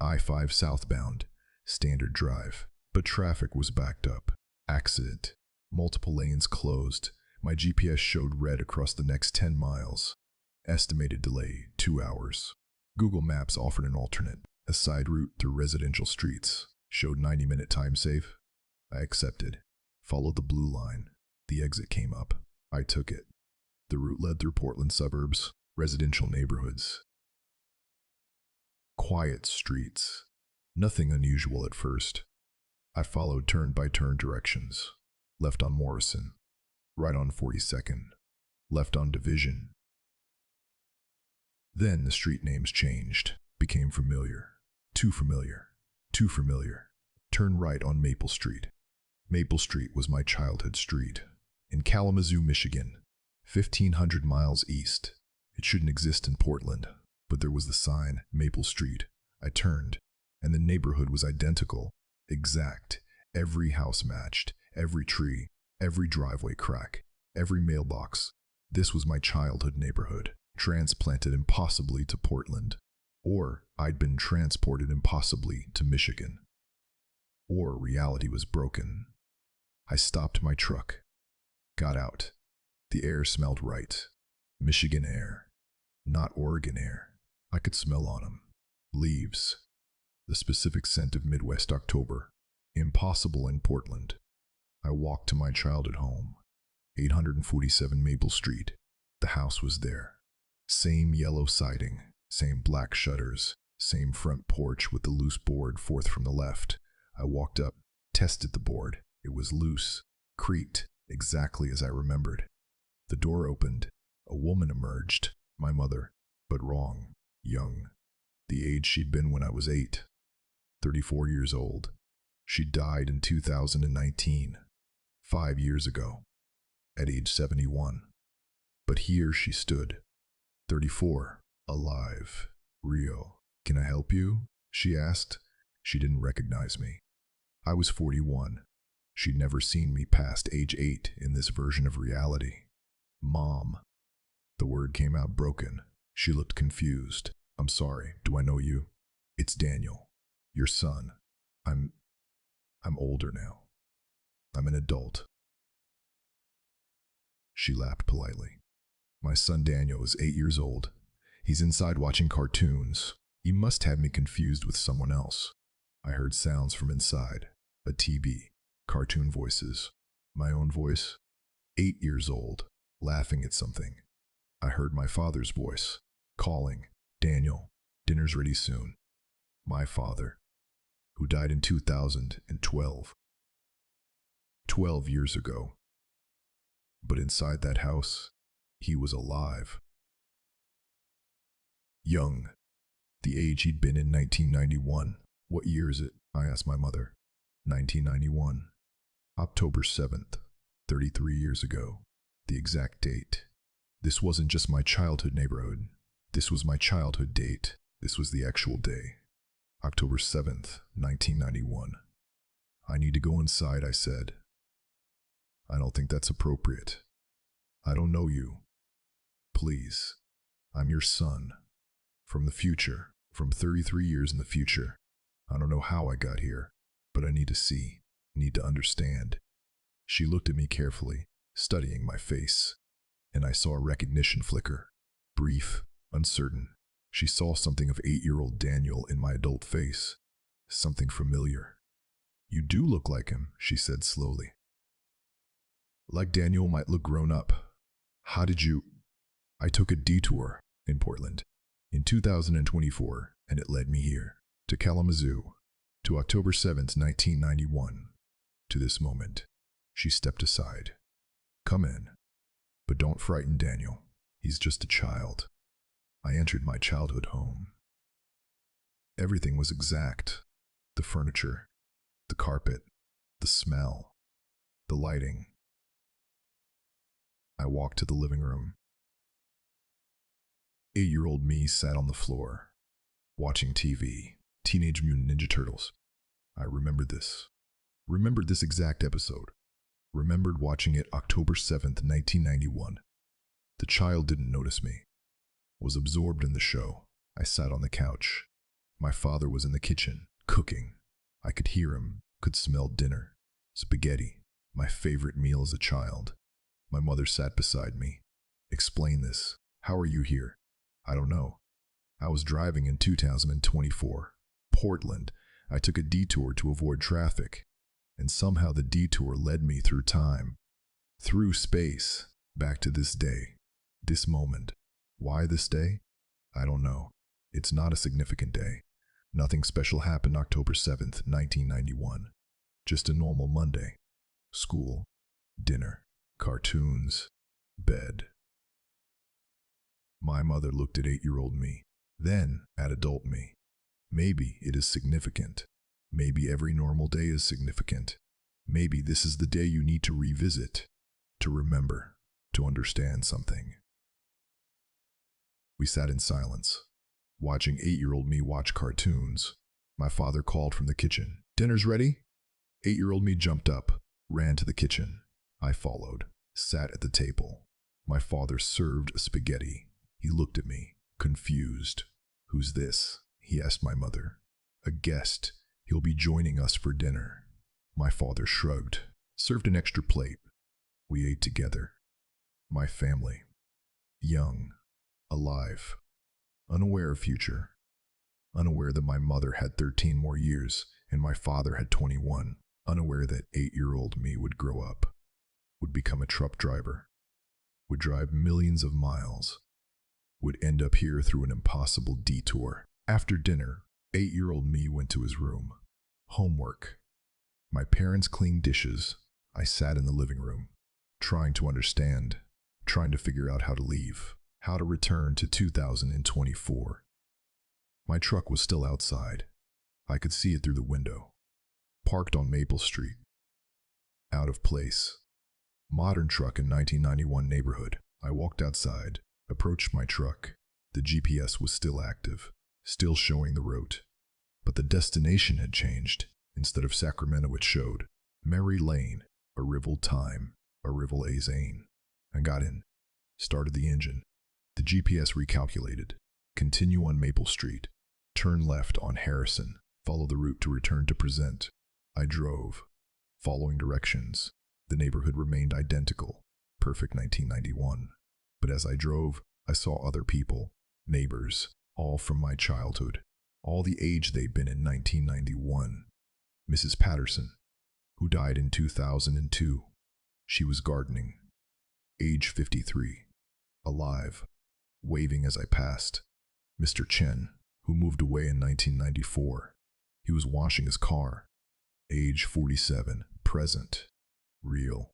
I-5 southbound, standard drive, but traffic was backed up. Accident. Multiple lanes closed. My GPS showed red across the next 10 miles. Estimated delay, 2 hours. Google Maps offered an alternate, a side route through residential streets. Showed 90-minute time save. I accepted. Followed the blue line. The exit came up. I took it. The route led through Portland suburbs, residential neighborhoods. Quiet streets. Nothing unusual at first. I followed turn-by-turn directions. Left on Morrison. Right on 42nd. Left on Division. Then the street names changed, became familiar. Too familiar. Too familiar. Turn right on Maple Street. Maple Street was my childhood street. In Kalamazoo, Michigan, 1,500 miles east. It shouldn't exist in Portland, but there was the sign, Maple Street. I turned, and the neighborhood was identical, exact. Every house matched, every tree, every driveway crack, every mailbox. This was my childhood neighborhood, transplanted impossibly to Portland. Or I'd been transported impossibly to Michigan. Or reality was broken. I stopped my truck, got out. The air smelled right. Michigan air, not Oregon air. I could smell autumn. Leaves. The specific scent of Midwest October. Impossible in Portland. I walked to my childhood home. 847 Maple Street. The house was there. Same yellow siding, same black shutters, same front porch with the loose board fourth from the left. I walked up, tested the board. It was loose, creaked, exactly as I remembered. The door opened. A woman emerged, my mother, but wrong, young. The age she'd been when I was 8. 34 years old. She died in 2019, 5 years ago, at age 71. But here she stood, 34, alive, real. "Can I help you?" she asked. She didn't recognize me. I was 41. She'd never seen me past age 8 in this version of reality. "Mom." The word came out broken. She looked confused. "I'm sorry, do I know you?" "It's Daniel, your son. I'm older now. I'm an adult." She laughed politely. "My son Daniel is 8 years old. He's inside watching cartoons. You must have me confused with someone else." I heard sounds from inside. A TV. Cartoon voices. My own voice. 8 years old. Laughing at something. I heard my father's voice. Calling. "Daniel, dinner's ready soon." My father, who died in 2012. 12 years ago. But inside that house, he was alive. Young, the age he'd been in 1991. What year is it? I asked my mother. 1991. October 7th, 33 years ago. The exact date. This wasn't just my childhood neighborhood. This was my childhood date. This was the actual day. October 7th, 1991. I need to go inside, I said. I don't think that's appropriate. I don't know you. Please. I'm your son. From the future. From 33 years in the future. I don't know how I got here, but I need to see. Need to understand. She looked at me carefully, studying my face, and I saw a recognition flicker. Brief, uncertain. She saw something of 8-year-old Daniel in my adult face. Something familiar. You do look like him, she said slowly. Like Daniel might look grown up. How did you... I took a detour in Portland in 2024, and it led me here, to Kalamazoo, to October 7th, 1991, to this moment. She stepped aside. Come in, but don't frighten Daniel. He's just a child. I entered my childhood home. Everything was exact. The furniture, the carpet, the smell, the lighting. I walked to the living room. 8-year-old me sat on the floor, watching TV, Teenage Mutant Ninja Turtles. I remembered this. Remembered this exact episode. Remembered watching it October 7th, 1991. The child didn't notice me. Was absorbed in the show. I sat on the couch. My father was in the kitchen, cooking. I could hear him, could smell dinner. Spaghetti, my favorite meal as a child. My mother sat beside me. Explain this. How are you here? I don't know. I was driving in 2024. Portland. I took a detour to avoid traffic. And somehow the detour led me through time. Through space. Back to this day. This moment. Why this day? I don't know. It's not a significant day. Nothing special happened October 7th, 1991. Just a normal Monday. School. Dinner. Cartoons. Bed. My mother looked at 8-year-old me, then at adult me. Maybe it is significant. Maybe every normal day is significant. Maybe this is the day you need to revisit, to remember, to understand something. We sat in silence, watching 8-year-old me watch cartoons. My father called from the kitchen. Dinner's ready? 8-year-old me jumped up, ran to the kitchen. I followed, sat at the table. My father served spaghetti. He looked at me, confused. Who's this? He asked my mother. A guest. He'll be joining us for dinner. My father shrugged, served an extra plate. We ate together. My family. Young. Alive. Unaware of future. Unaware that my mother had 13 more years and my father had 21. Unaware that 8-year-old me would grow up. Would become a truck driver. Would drive millions of miles. Would end up here through an impossible detour. After dinner, 8-year-old me went to his room. Homework. My parents cleaned dishes. I sat in the living room, trying to understand, trying to figure out how to leave, how to return to 2024. My truck was still outside. I could see it through the window. Parked on Maple Street. Out of place. Modern truck in 1991 neighborhood. I walked outside, approached my truck. The GPS was still active, still showing the route. But the destination had changed. Instead of Sacramento, it showed Mary Lane, Arrival Time, Arrival A Zane. I got in, started the engine. The GPS recalculated. Continue on Maple Street. Turn left on Harrison. Follow the route to return to Present. I drove, following directions. The neighborhood remained identical. Perfect 1991. But as I drove, I saw other people, neighbors, all from my childhood, all the age they'd been in 1991. Mrs. Patterson, who died in 2002. She was gardening. Age 53. Alive. Waving as I passed. Mr. Chen, who moved away in 1994. He was washing his car. Age 47. Present. Real.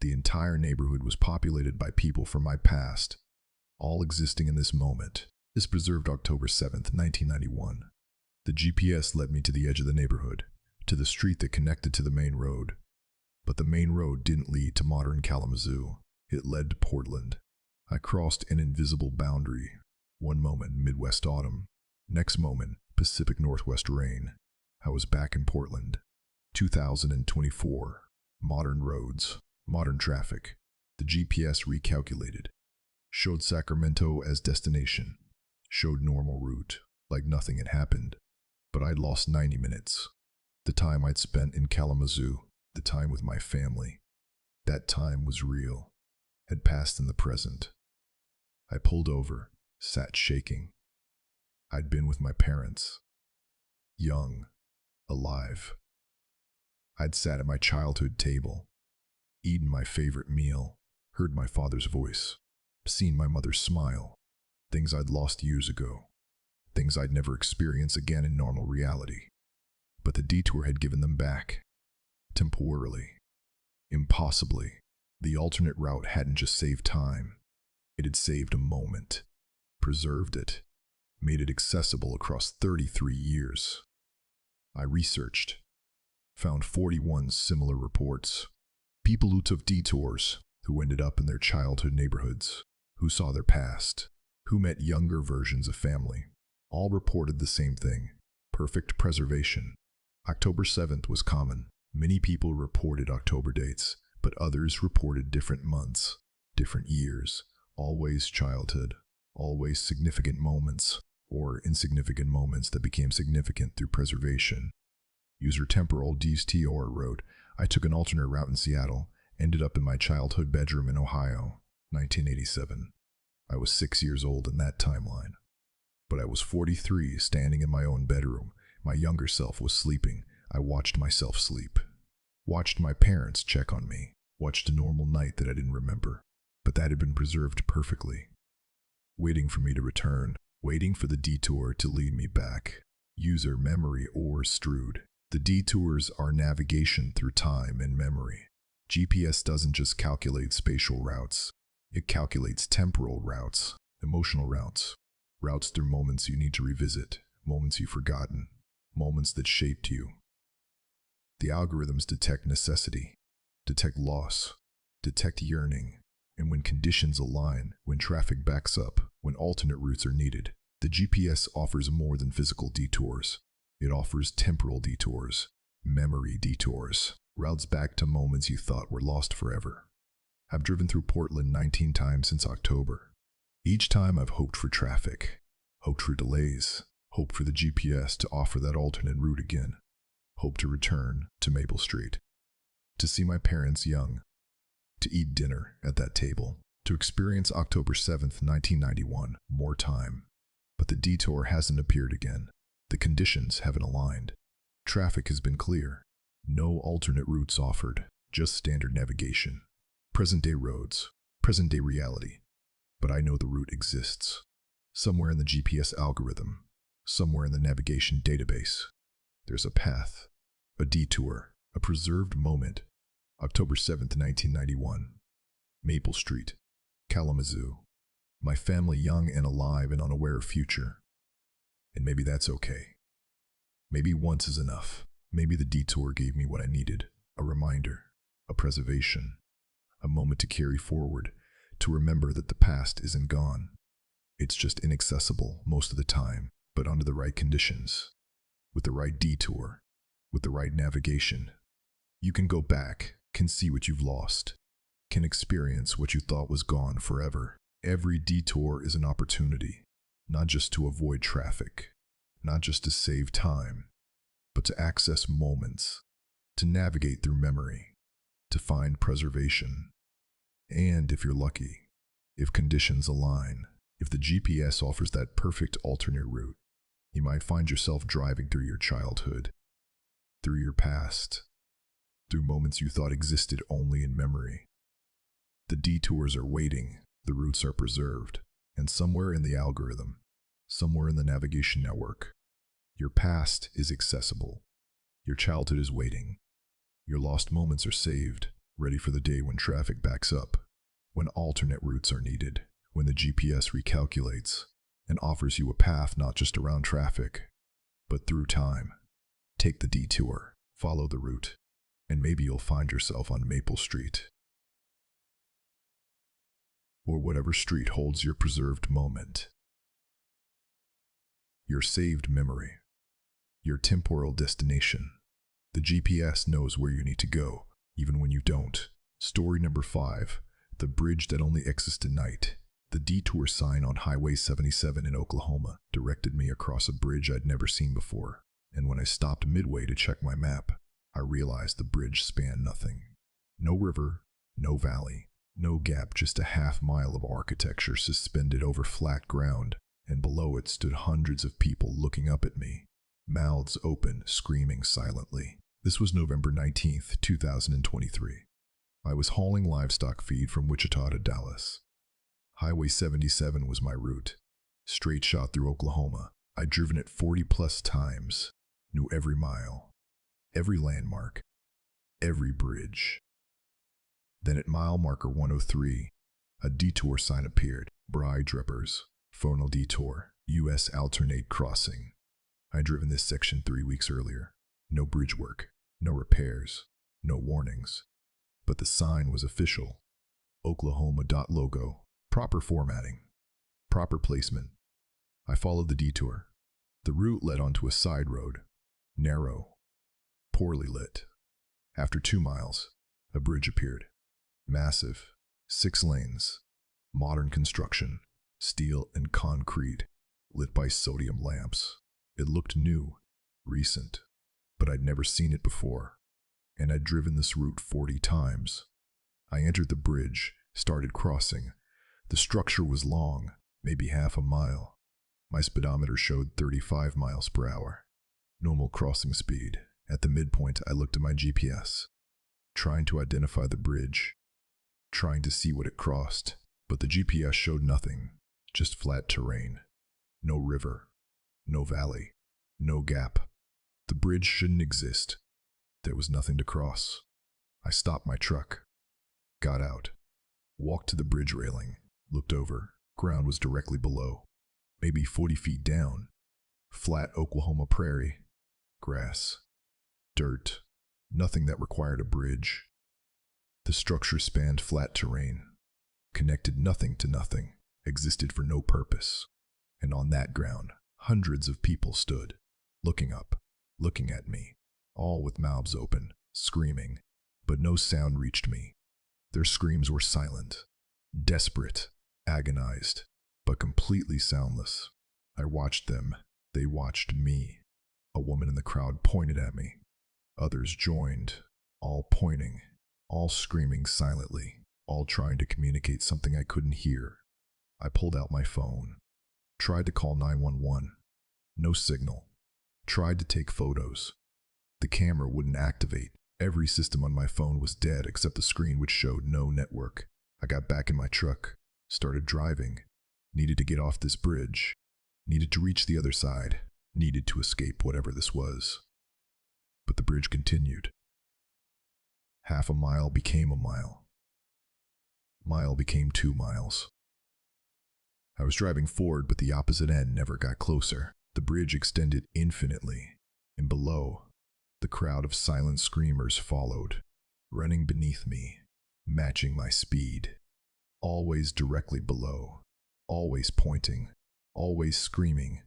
The entire neighborhood was populated by people from my past, all existing in this moment. is preserved October 7th, 1991. The GPS led me to the edge of the neighborhood, to the street that connected to the main road. But the main road didn't lead to modern Kalamazoo. It led to Portland. I crossed an invisible boundary. One moment, Midwest autumn. Next moment, Pacific Northwest rain. I was back in Portland. 2024. Modern roads. Modern traffic. The GPS recalculated. Showed Sacramento as destination. Showed normal route, like nothing had happened. But I'd lost 90 minutes. The time I'd spent in Kalamazoo. The time with my family. That time was real. Had passed in the present. I pulled over, sat shaking. I'd been with my parents. Young. Alive. I'd sat at my childhood table. Eaten my favorite meal. Heard my father's voice. Seen my mother smile. Things I'd lost years ago. Things I'd never experience again in normal reality. But the detour had given them back. Temporarily. Impossibly. The alternate route hadn't just saved time. It had saved a moment. Preserved it. Made it accessible across 33 years. I researched. Found 41 similar reports. People who took detours, who ended up in their childhood neighborhoods, who saw their past, who met younger versions of family, all reported the same thing: perfect preservation. October 7th was common. Many people reported October dates, but others reported different months, different years, always childhood, always significant moments, or insignificant moments that became significant through preservation. User temporal Detour wrote, I took an alternate route in Seattle, ended up in my childhood bedroom in Ohio, 1987. I was 6 years old in that timeline. But I was 43, standing in my own bedroom. My younger self was sleeping. I watched myself sleep. Watched my parents check on me. Watched a normal night that I didn't remember. But that had been preserved perfectly. Waiting for me to return. Waiting for the detour to lead me back. User memory or strewed. The detours are navigation through time and memory. GPS doesn't just calculate spatial routes. It calculates temporal routes, emotional routes. Routes through moments you need to revisit, moments you've forgotten, moments that shaped you. The algorithms detect necessity, detect loss, detect yearning, and when conditions align, when traffic backs up, when alternate routes are needed, the GPS offers more than physical detours. It offers temporal detours, memory detours, routes back to moments you thought were lost forever. I've driven through Portland 19 times since October. Each time I've hoped for traffic, hoped for delays, hoped for the GPS to offer that alternate route again, hoped to return to Maple Street, to see my parents young, to eat dinner at that table, to experience October 7th, 1991, more time. But the detour hasn't appeared again. The conditions haven't aligned. Traffic has been clear. No alternate routes offered, just standard navigation. Present-day roads, present-day reality. But I know the route exists. Somewhere in the GPS algorithm, somewhere in the navigation database. There's a path, a detour, a preserved moment. October 7th, 1991. Maple Street, Kalamazoo. My family young and alive and unaware of future. And maybe that's okay. Maybe once is enough. Maybe the detour gave me what I needed. A reminder, a preservation, a moment to carry forward, to remember that the past isn't gone. It's just inaccessible most of the time, but under the right conditions, with the right detour, with the right navigation. You can go back, can see what you've lost, can experience what you thought was gone forever. Every detour is an opportunity, not just to avoid traffic, not just to save time, but to access moments, to navigate through memory, to find preservation. And if you're lucky, if conditions align, if the GPS offers that perfect alternate route, you might find yourself driving through your childhood, through your past, through moments you thought existed only in memory. The detours are waiting, the routes are preserved, and somewhere in the algorithm, somewhere in the navigation network, your past is accessible. Your childhood is waiting. Your lost moments are saved, ready for the day when traffic backs up, when alternate routes are needed, when the GPS recalculates, and offers you a path not just around traffic, but through time. Take the detour, follow the route, and maybe you'll find yourself on Maple Street. Or whatever street holds your preserved moment. Your saved memory. Your temporal destination. The GPS knows where you need to go, even when you don't. Story number 5. The bridge that only exists at night. The detour sign on Highway 77 in Oklahoma directed me across a bridge I'd never seen before, and when I stopped midway to check my map, I realized the bridge spanned nothing. No river, no valley, no gap, just a half-mile of architecture suspended over flat ground, and below it stood hundreds of people looking up at me, mouths open, screaming silently. This was November 19th, 2023. I was hauling livestock feed from Wichita to Dallas. Highway 77 was my route, straight shot through Oklahoma. I'd driven it 40-plus times, knew every mile, every landmark, every bridge. Then at mile marker 103, a detour sign appeared. Bride Drippers, Fonal Detour, U.S. Alternate Crossing. I'd driven this section 3 weeks earlier. No bridge work, no repairs, no warnings. But the sign was official. Oklahoma logo, proper formatting, proper placement. I followed the detour. The route led onto a side road, narrow, poorly lit. After 2 miles, a bridge appeared. Massive, 6 lanes, modern construction, steel and concrete, lit by sodium lamps. It looked new, recent, but I'd never seen it before, and I'd driven this route 40 times. I entered the bridge, started crossing. The structure was long, maybe half a mile. My speedometer showed 35 miles per hour. Normal crossing speed. At the midpoint, I looked at my GPS, trying to identify the bridge, trying to see what it crossed, but the GPS showed nothing, just flat terrain. No river, no valley, no gap. The bridge shouldn't exist. There was nothing to cross. I stopped my truck, got out, walked to the bridge railing, looked over. Ground was directly below, maybe 40 feet down. Flat Oklahoma prairie, grass, dirt, nothing that required a bridge. The structure spanned flat terrain, connected nothing to nothing, existed for no purpose. And on that ground, hundreds of people stood, looking up, looking at me, all with mouths open, screaming, but no sound reached me. Their screams were silent, desperate, agonized, but completely soundless. I watched them, they watched me. A woman in the crowd pointed at me. Others joined, all pointing, all screaming silently, all trying to communicate something I couldn't hear. I pulled out my phone, tried to call 911. No signal. Tried to take photos. The camera wouldn't activate. Every system on my phone was dead except the screen, which showed no network. I got back in my truck, started driving, needed to get off this bridge, needed to reach the other side, needed to escape whatever this was. But the bridge continued. Half a mile became a mile. Mile became 2 miles. I was driving forward, but the opposite end never got closer. The bridge extended infinitely, and below, the crowd of silent screamers followed, running beneath me, matching my speed. Always directly below, always pointing, always screaming.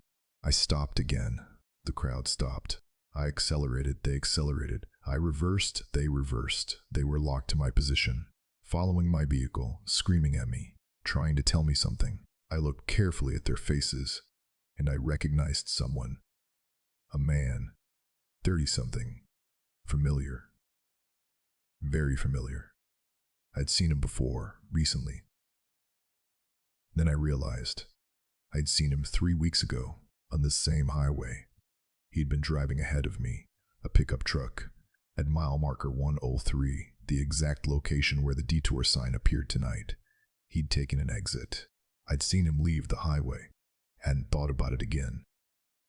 I stopped again. The crowd stopped. I accelerated, they accelerated. I reversed, they reversed. They were locked to my position, following my vehicle, screaming at me, trying to tell me something. I looked carefully at their faces, and I recognized someone. A man, 30-something, familiar. Very familiar. I'd seen him before, recently. Then I realized I'd seen him 3 weeks ago on this same highway. He'd been driving ahead of me, a pickup truck, at mile marker 103, the exact location where the detour sign appeared tonight. He'd taken an exit. I'd seen him leave the highway, hadn't thought about it again.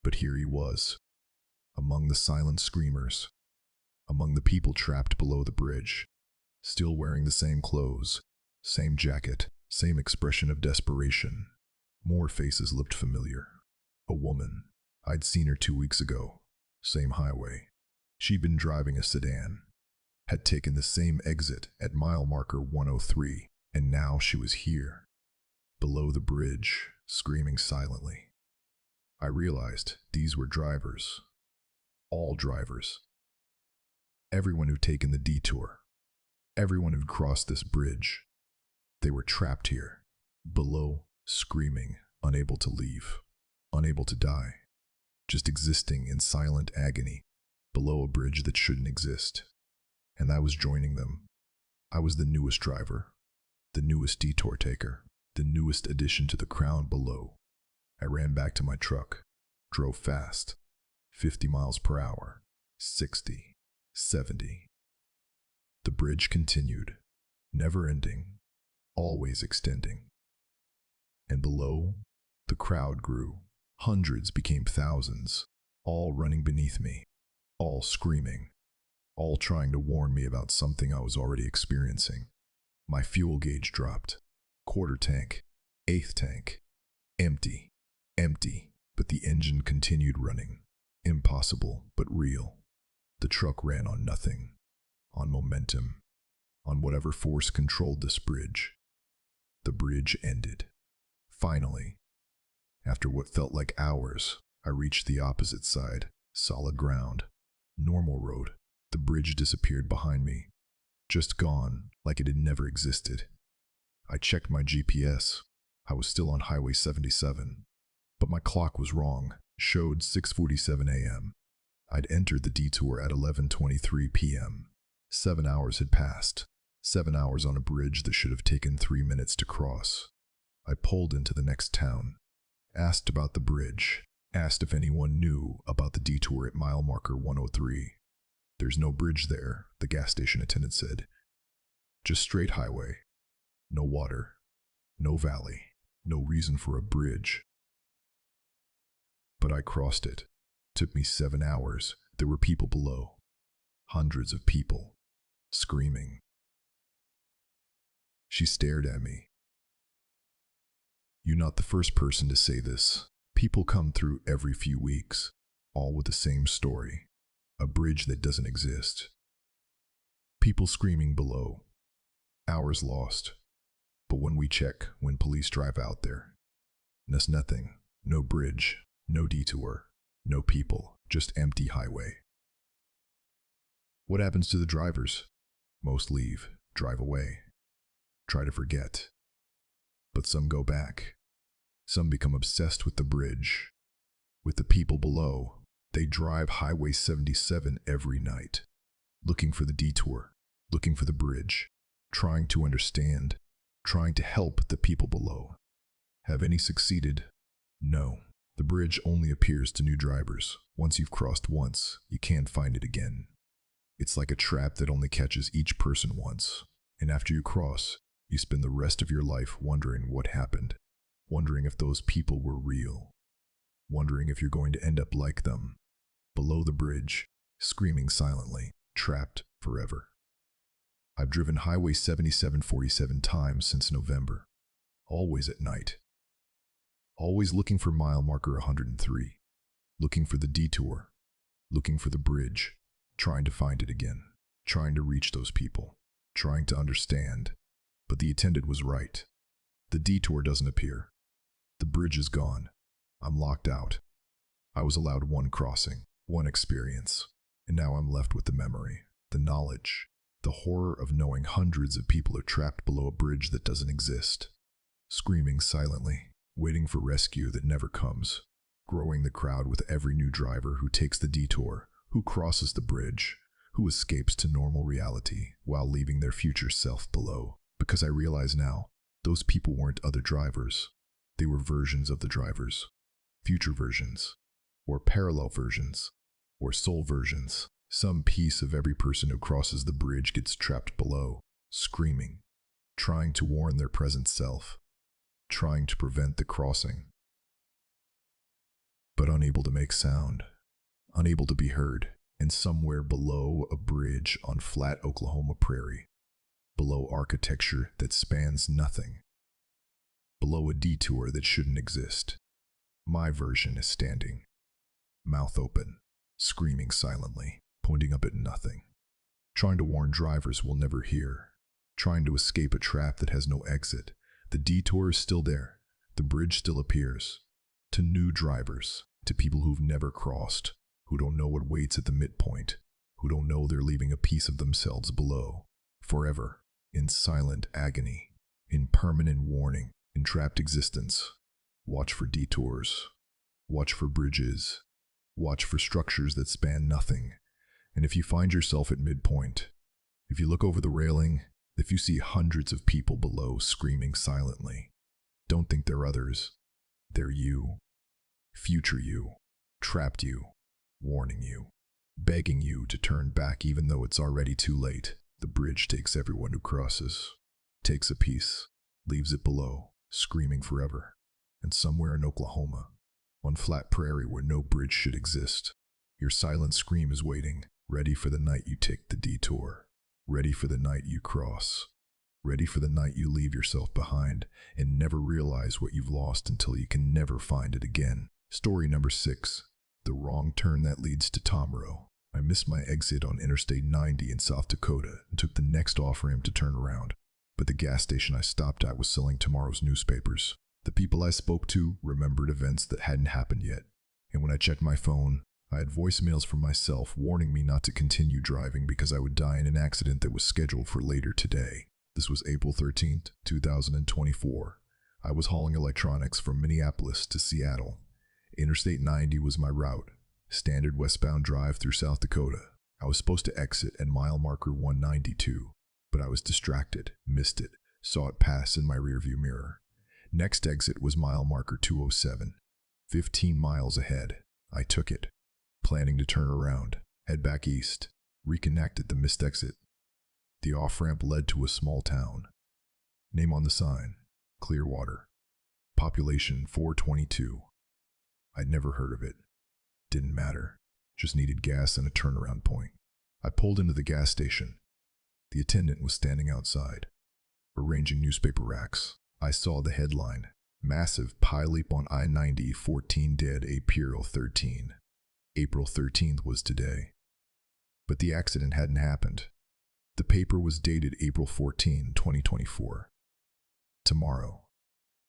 But here he was, among the silent screamers, among the people trapped below the bridge, still wearing the same clothes, same jacket, same expression of desperation. More faces looked familiar. A woman. I'd seen her 2 weeks ago. Same highway. She'd been driving a sedan. Had taken the same exit at mile marker 103, and now she was here, below the bridge, screaming silently. I realized these were drivers. All drivers. Everyone who'd taken the detour. Everyone who'd crossed this bridge. They were trapped here, below, screaming, unable to leave, unable to die, just existing in silent agony, below a bridge that shouldn't exist. And I was joining them. I was the newest driver, the newest detour taker, the newest addition to the crowd below. I ran back to my truck, drove fast, 50 miles per hour, 60, 70. The bridge continued, never ending, always extending. And below, the crowd grew. Hundreds became thousands, all running beneath me, all screaming, all trying to warn me about something I was already experiencing. My fuel gauge dropped. Quarter tank, eighth tank, empty, empty, but the engine continued running. Impossible, but real. The truck ran on nothing, on momentum, on whatever force controlled this bridge. The bridge ended. Finally, after what felt like hours, I reached the opposite side, solid ground, normal road. The bridge disappeared behind me, just gone like it had never existed. I checked my GPS. I was still on Highway 77, but my clock was wrong, showed 6:47 a.m. I'd entered the detour at 11:23 p.m. 7 hours had passed, 7 hours on a bridge that should have taken 3 minutes to cross. I pulled into the next town, asked about the bridge, asked if anyone knew about the detour at mile marker 103. There's no bridge there, the gas station attendant said. Just straight highway. No water, no valley, no reason for a bridge. But I crossed it. Took me 7 hours. There were people below. Hundreds of people. Screaming. She stared at me. You're not the first person to say this. People come through every few weeks, all with the same story. A bridge that doesn't exist. People screaming below. Hours lost. But when we check, when police drive out there, there's nothing. No bridge, no detour, no people, just empty highway. What happens to the drivers? Most leave, drive away, try to forget. But some go back. Some become obsessed with the bridge, with the people below. They drive Highway 77 every night, looking for the detour, looking for the bridge, trying to understand, trying to help the people below. Have any succeeded? No. The bridge only appears to new drivers. Once you've crossed once, you can't find it again. It's like a trap that only catches each person once. And after you cross, you spend the rest of your life wondering what happened, wondering if those people were real, wondering if you're going to end up like them, below the bridge, screaming silently, trapped forever. I've driven Highway 77 47 times since November, always at night. Always looking for mile marker 103, looking for the detour, looking for the bridge, trying to find it again, trying to reach those people, trying to understand. But the attendant was right. The detour doesn't appear. The bridge is gone. I'm locked out. I was allowed one crossing, one experience, and now I'm left with the memory, the knowledge, the horror of knowing hundreds of people are trapped below a bridge that doesn't exist, screaming silently, waiting for rescue that never comes, growing the crowd with every new driver who takes the detour, who crosses the bridge, who escapes to normal reality while leaving their future self below. Because I realize now, those people weren't other drivers. They were versions of the drivers, future versions, or parallel versions, or soul versions. Some piece of every person who crosses the bridge gets trapped below, screaming, trying to warn their present self, trying to prevent the crossing, but unable to make sound, unable to be heard, and somewhere below a bridge on flat Oklahoma prairie, below architecture that spans nothing, below a detour that shouldn't exist. My version is standing, mouth open, screaming silently, pointing up at nothing, trying to warn drivers we'll never hear, trying to escape a trap that has no exit. The detour is still there. The bridge still appears. To new drivers, to people who've never crossed, who don't know what waits at the midpoint, who don't know they're leaving a piece of themselves below, forever, in silent agony, in permanent warning, in trapped existence. Watch for detours. Watch for bridges. Watch for structures that span nothing. And if you find yourself at midpoint, if you look over the railing, if you see hundreds of people below screaming silently, don't think they're others. They're you. Future you. Trapped you. Warning you. Begging you to turn back even though it's already too late. The bridge takes everyone who crosses. Takes a piece. Leaves it below. Screaming forever. And somewhere in Oklahoma, on flat prairie where no bridge should exist, your silent scream is waiting, ready for the night you take the detour. Ready for the night you cross. Ready for the night you leave yourself behind and never realize what you've lost until you can never find it again. Story number 6. The wrong turn that leads to Tomro. I missed my exit on Interstate 90 in South Dakota and took the next off-ramp to turn around. But the gas station I stopped at was selling tomorrow's newspapers. The people I spoke to remembered events that hadn't happened yet. And when I checked my phone, I had voicemails from myself warning me not to continue driving because I would die in an accident that was scheduled for later today. This was April 13th, 2024. I was hauling electronics from Minneapolis to Seattle. Interstate 90 was my route. Standard westbound drive through South Dakota. I was supposed to exit at mile marker 192, but I was distracted, missed it, saw it pass in my rearview mirror. Next exit was mile marker 207. 15 miles ahead. I took it, planning to turn around, head back east, reconnect at the missed exit. The off-ramp led to a small town. Name on the sign, Clearwater. Population 422. I'd never heard of it. Didn't matter. Just needed gas and a turnaround point. I pulled into the gas station. The attendant was standing outside, arranging newspaper racks. I saw the headline, Massive Pile-Leap on I-90, 14 Dead, April 13. April 13th was today. But the accident hadn't happened. The paper was dated April 14, 2024.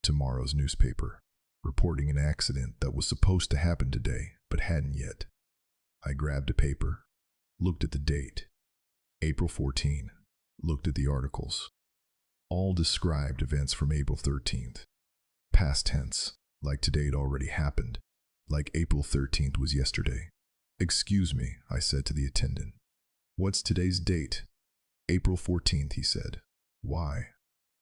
Tomorrow's newspaper, reporting an accident that was supposed to happen today, but hadn't yet. I grabbed a paper, looked at the date, April 14, looked at the articles. All described events from April 13th. Past tense, like today had already happened, like April 13th was yesterday. Excuse me, I said to the attendant. What's today's date? April 14th, he said. Why?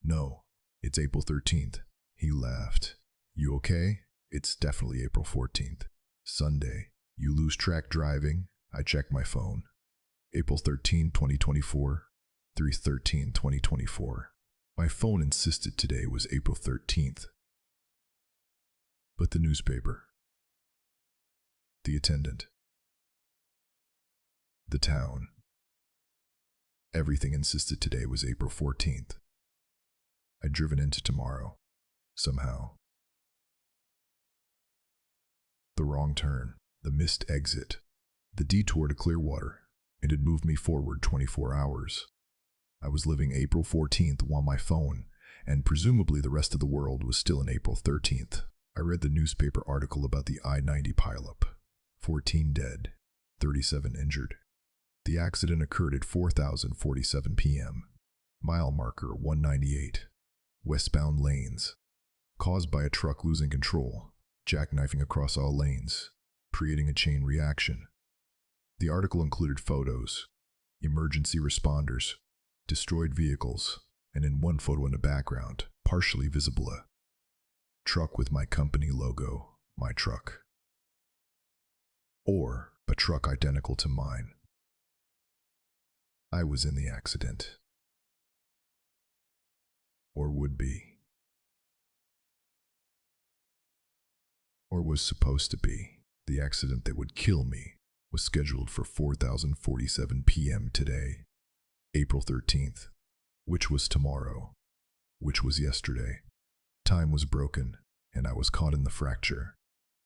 No, it's April 13th. He laughed. You okay? It's definitely April 14th. Sunday. You lose track driving? I checked my phone. April 13, 2024. 3/13/2024. My phone insisted today was April 13th. But the newspaper. The attendant. The town. Everything insisted today was April 14th. I'd driven into tomorrow. Somehow. The wrong turn. The missed exit. The detour to Clearwater. It had moved me forward 24 hours. I was living April 14th while my phone, and presumably the rest of the world, was still in April 13th. I read the newspaper article about the I-90 pileup. 14 dead, 37 injured. The accident occurred at 4:47 p.m. Mile marker 198. Westbound lanes. Caused by a truck losing control, jackknifing across all lanes, creating a chain reaction. The article included photos, emergency responders, destroyed vehicles, and in one photo in the background, partially visible, a truck with my company logo, my truck. Or a truck identical to mine. I was in the accident. Or would be. Or was supposed to be. The accident that would kill me was scheduled for 4:47 p.m. today, April 13th, which was tomorrow, which was yesterday. Time was broken, and I was caught in the fracture.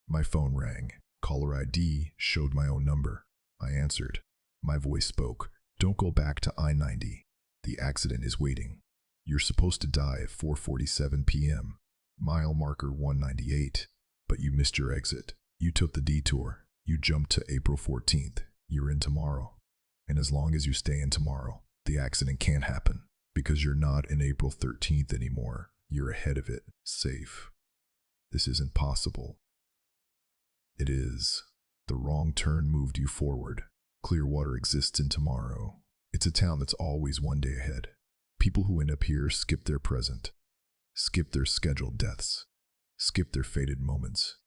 My phone rang. Caller ID showed my own number. I answered. My voice spoke. Don't go back to I-90. The accident is waiting. You're supposed to die at 4:47 p.m. Mile marker 198. But you missed your exit. You took the detour. You jumped to April 14th. You're in tomorrow. And as long as you stay in tomorrow, the accident can't happen. Because you're not in April 13th anymore. You're ahead of it. Safe. This isn't possible. It is. The wrong turn moved you forward. Clearwater exists in tomorrow. It's a town that's always one day ahead. People who end up here skip their present. Skip their scheduled deaths. Skip their fated moments.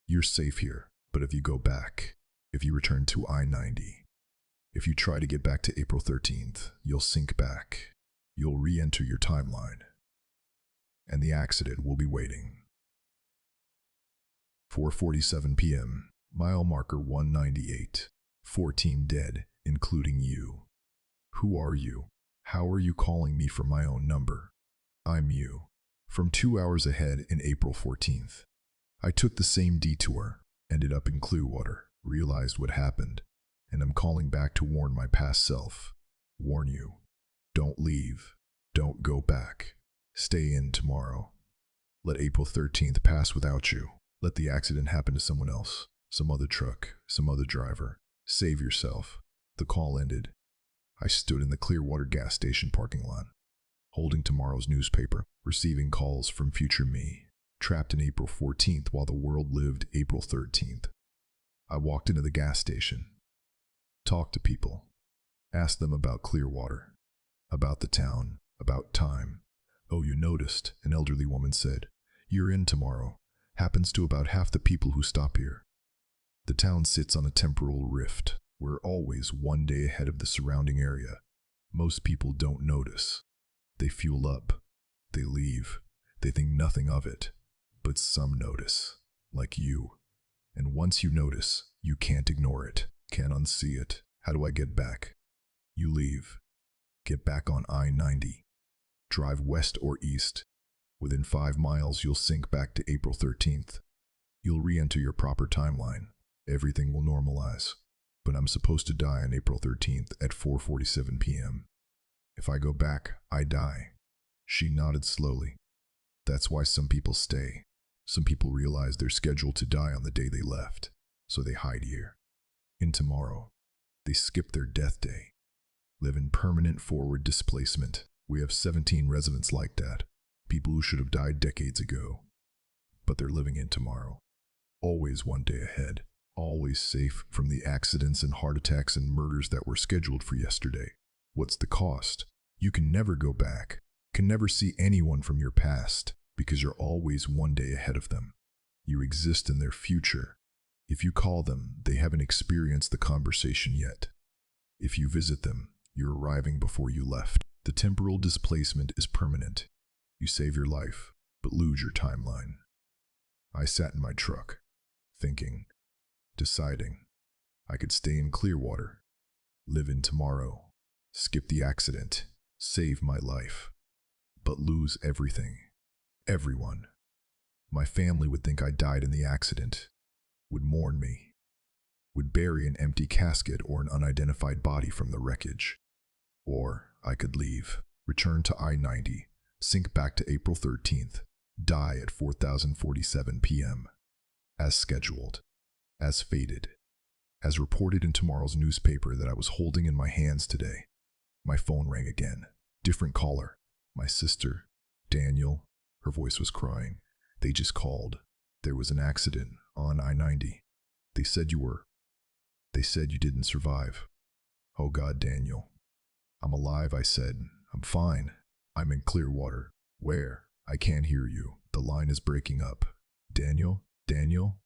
You're safe here, but if you go back, if you return to I-90, if you try to get back to April 13th, you'll sink back. You'll re-enter your timeline. And the accident will be waiting. 4:47 p.m. Mile marker 198. 14 dead, including you. Who are you? How are you calling me from my own number? I'm you. From 2 hours ahead in April 14th. I took the same detour, ended up in Clearwater, realized what happened, and I'm calling back to warn my past self. Warn you. Don't leave. Don't go back. Stay in tomorrow. Let April 13th pass without you. Let the accident happen to someone else, some other truck, some other driver. Save yourself. The call ended. I stood in the Clearwater gas station parking lot, holding tomorrow's newspaper, receiving calls from future me, trapped in April 14th while the world lived April 13th. I walked into the gas station, talked to people, asked them about Clearwater, about the town, about time. Oh, you noticed, an elderly woman said. You're in tomorrow. Happens to about half the people who stop here. The town sits on a temporal rift. We're always one day ahead of the surrounding area. Most people don't notice. They fuel up. They leave. They think nothing of it. But some notice, like you. And once you notice, you can't ignore it, can't unsee it. How do I get back? You leave. Get back on I-90. Drive west or east. Within 5 miles, you'll sink back to April 13th. You'll re-enter your proper timeline. Everything will normalize. But I'm supposed to die on April 13th at 4:47 p.m. If I go back, I die. She nodded slowly. That's why some people stay. Some people realize they're scheduled to die on the day they left, so they hide here. In tomorrow, they skip their death day. Live in permanent forward displacement. We have 17 residents like that. People who should have died decades ago. But they're living in tomorrow. Always one day ahead. Always safe from the accidents and heart attacks and murders that were scheduled for yesterday. What's the cost? You can never go back. Can never see anyone from your past because you're always one day ahead of them. You exist in their future. If you call them, they haven't experienced the conversation yet. If you visit them, you're arriving before you left. The temporal displacement is permanent. You save your life, but lose your timeline. I sat in my truck, thinking, deciding. I could stay in Clearwater, live in tomorrow, skip the accident, save my life, but lose everything. Everyone. My family would think I died in the accident, would mourn me, would bury an empty casket or an unidentified body from the wreckage. Or I could leave, return to I-90, sink back to April 13th, die at 4:47 p.m. As scheduled, as fated, as reported in tomorrow's newspaper that I was holding in my hands today. My phone rang again. Different caller. My sister, Daniel. Her voice was crying. They just called. There was an accident on I-90. They said you didn't survive. Oh God, Daniel. I'm alive, I said. I'm fine. I'm in Clearwater. Where? I can't hear you. The line is breaking up. Daniel? Daniel?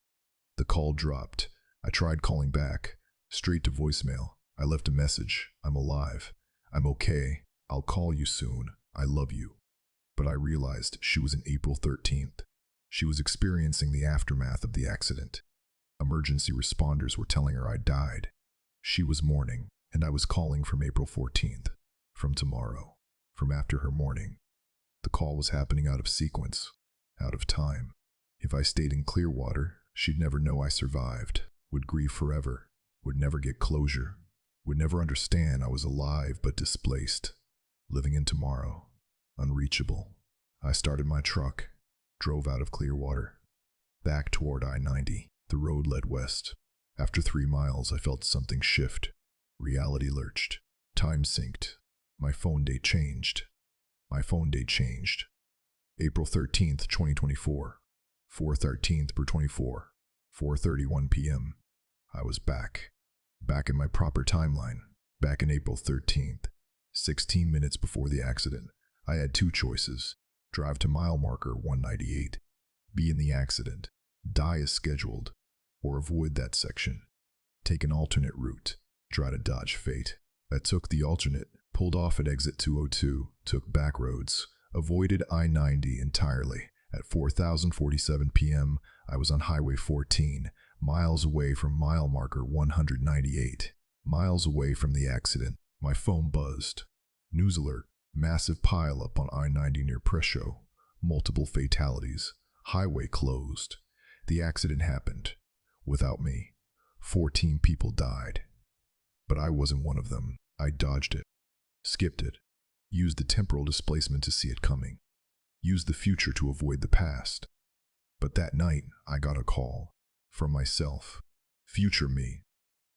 The call dropped. I tried calling back. Straight to voicemail. I left a message. I'm alive. I'm okay. I'll call you soon. I love you. But I realized she was in April 13th. She was experiencing the aftermath of the accident. Emergency responders were telling her I died. She was mourning, and I was calling from April 14th. From tomorrow. From after her mourning. The call was happening out of sequence. out of time. If I stayed in Clearwater, she'd never know I survived, would grieve forever, would never get closure, would never understand I was alive but displaced, living in tomorrow, unreachable. I started my truck, drove out of Clearwater, back toward I-90. The road led west. After 3 miles, I felt something shift. Reality lurched. Time synced. My phone date changed. April 13th, 2024. 4/13th per 24. 4:31 p.m. I was back. Back in my proper timeline. Back in April 13th. 16 minutes before the accident. I had 2 choices. Drive to mile marker 198. Be in the accident. Die as scheduled. Or avoid that section. Take an alternate route. Try to dodge fate. I took the alternate, pulled off at exit 202, took back roads, avoided I-90 entirely. At 4:47 p.m., I was on Highway 14, miles away from mile marker 198. Miles away from the accident. My phone buzzed. News alert. Massive pileup on I-90 near Presho. Multiple fatalities. Highway closed. The accident happened. Without me. 14 people died. But I wasn't one of them. I dodged it. Skipped it. Used the temporal displacement to see it coming. Used the future to avoid the past. But that night, I got a call. From myself. Future me.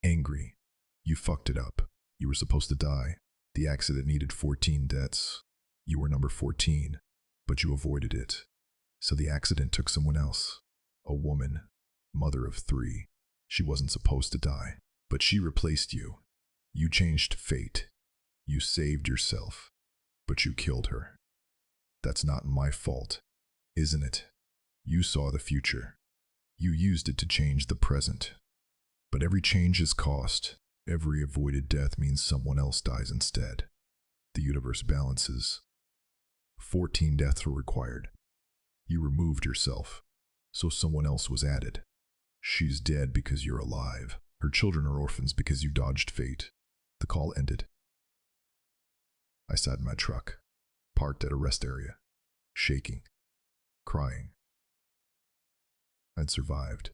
Angry. You fucked it up. You were supposed to die. The accident needed 14 deaths. You were number 14. But you avoided it. So the accident took someone else. A woman. Mother of 3. She wasn't supposed to die. But she replaced you. You changed fate. You saved yourself. But you killed her. That's not my fault, isn't it? You saw the future. You used it to change the present. But every change has cost. Every avoided death means someone else dies instead. The universe balances. 14 deaths were required. You removed yourself, so someone else was added. She's dead because you're alive. Her children are orphans because you dodged fate. The call ended. I sat in my truck, parked at a rest area, shaking, crying. I'd survived.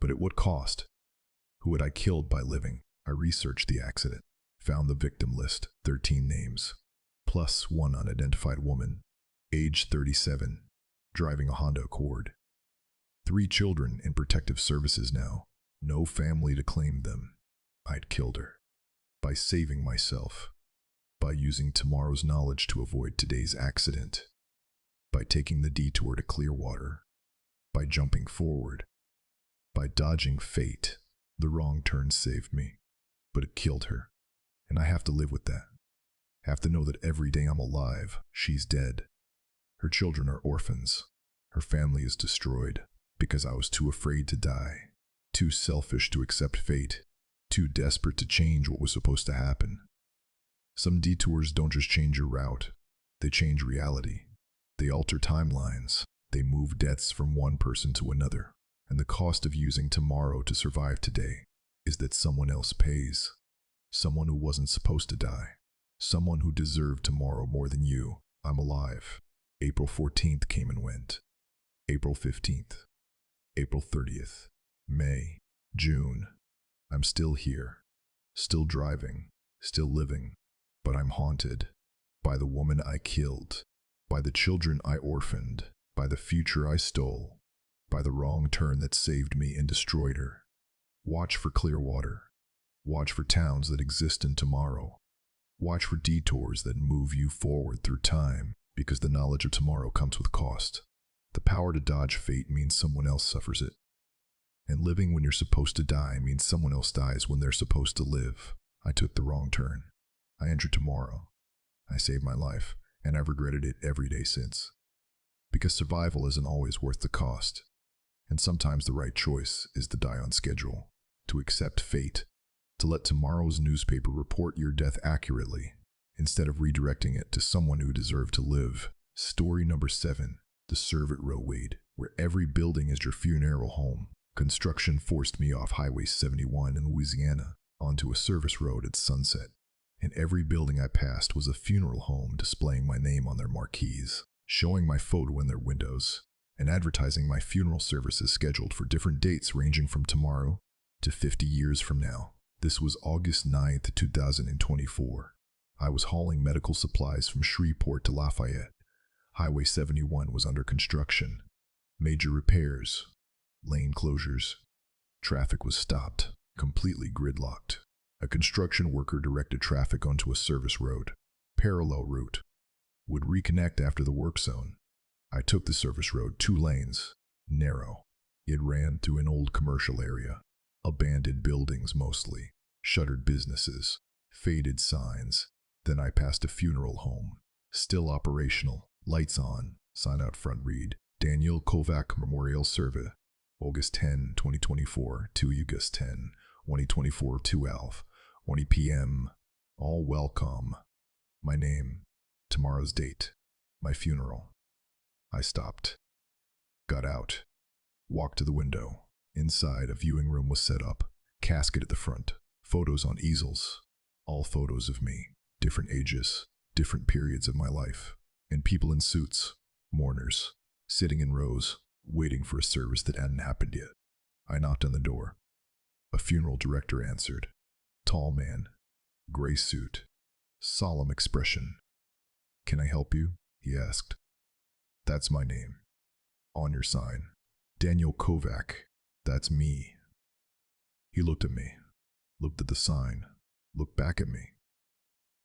But at what cost? Who had I killed by living? I researched the accident, found the victim list, 13 names, plus 1 unidentified woman, age 37, driving a Honda Accord. 3 children in protective services now, no family to claim them. I'd killed her. By saving myself. By using tomorrow's knowledge to avoid today's accident. By taking the detour to Clearwater. By jumping forward. By dodging fate. The wrong turn saved me. But it killed her. And I have to live with that. Have to know that every day I'm alive, she's dead. Her children are orphans. Her family is destroyed. Because I was too afraid to die. Too selfish to accept fate. Too desperate to change what was supposed to happen. Some detours don't just change your route. They change reality. They alter timelines. They move deaths from one person to another. And the cost of using tomorrow to survive today is that someone else pays. Someone who wasn't supposed to die. Someone who deserved tomorrow more than you. I'm alive. April 14th came and went. April 15th. April 30th. May. June. I'm still here. Still driving. Still living. But I'm haunted. By the woman I killed. By the children I orphaned. By the future I stole. By the wrong turn that saved me and destroyed her. Watch for Clearwater. Watch for towns that exist in tomorrow. Watch for detours that move you forward through time, because the knowledge of tomorrow comes with cost. The power to dodge fate means someone else suffers it. And living when you're supposed to die means someone else dies when they're supposed to live. I took the wrong turn. I entered tomorrow. I saved my life, and I've regretted it every day since. Because survival isn't always worth the cost. And sometimes the right choice is to die on schedule, to accept fate, to let tomorrow's newspaper report your death accurately, instead of redirecting it to someone who deserved to live. Story number 7, the Servant Row Wade, where every building is your funeral home. Construction forced me off Highway 71 in Louisiana, onto a service road at sunset. And every building I passed was a funeral home displaying my name on their marquees. showing my photo in their windows, and advertising my funeral services scheduled for different dates ranging from tomorrow to 50 years from now. This was August 9th, 2024. I was hauling medical supplies from Shreveport to Lafayette. Highway 71 was under construction. Major repairs, lane closures. Traffic was stopped, completely gridlocked. A construction worker directed traffic onto a service road, parallel route, would reconnect after the work zone. I took the service road, 2 lanes, narrow. It ran through an old commercial area, abandoned buildings mostly, shuttered businesses, faded signs. Then I passed a funeral home, still operational, lights on, sign out front read, Daniel Kovac Memorial Service, August 10, 2024 to August 10, 2024 12, 1 p.m. All welcome. My name, tomorrow's date, my funeral. I stopped, got out, walked to the window. Inside, a viewing room was set up, casket at the front, photos on easels, all photos of me, different ages, different periods of my life, and people in suits, mourners, sitting in rows, waiting for a service that hadn't happened yet. I knocked on the door. A funeral director answered. Tall man, gray suit, solemn expression. "Can I help you?" he asked. "That's my name. On your sign. Daniel Kovac. That's me." He looked at me, looked at the sign, looked back at me.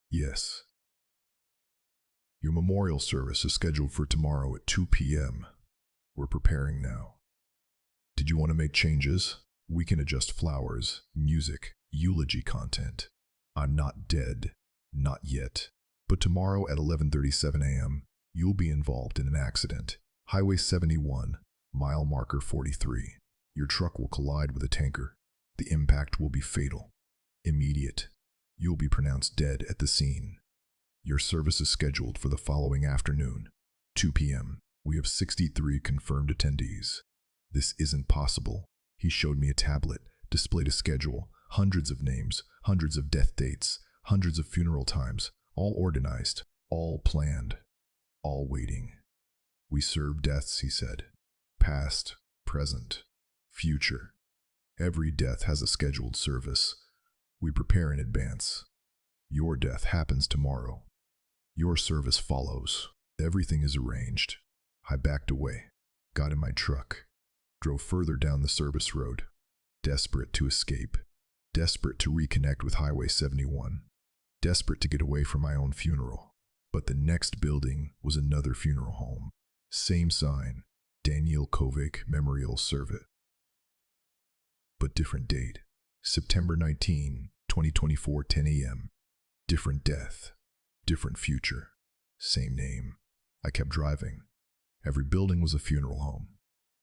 "Yes. Your memorial service is scheduled for tomorrow at 2 p.m. We're preparing now. Did you want to make changes? We can adjust flowers, music, eulogy content. I'm not dead. Not yet. But tomorrow at 11:37 a.m., you'll be involved in an accident. Highway 71, mile marker 43. Your truck will collide with a tanker. The impact will be fatal. Immediate. You'll be pronounced dead at the scene. Your service is scheduled for the following afternoon, 2 p.m. We have 63 confirmed attendees. This isn't possible. He showed me a tablet, displayed a schedule, hundreds of names, hundreds of death dates, hundreds of funeral times, all organized, all planned, all waiting. We serve deaths, he said. Past, present, future. Every death has a scheduled service. We prepare in advance. Your death happens tomorrow. Your service follows. Everything is arranged. I backed away, got in my truck, drove further down the service road, desperate to escape, desperate to reconnect with Highway 71, desperate to get away from my own funeral. But the next building was another funeral home. Same sign, Daniel Kovac Memorial Service. But different date, September 19, 2024, 10 a.m. Different death, different future, same name. I kept driving. Every building was a funeral home.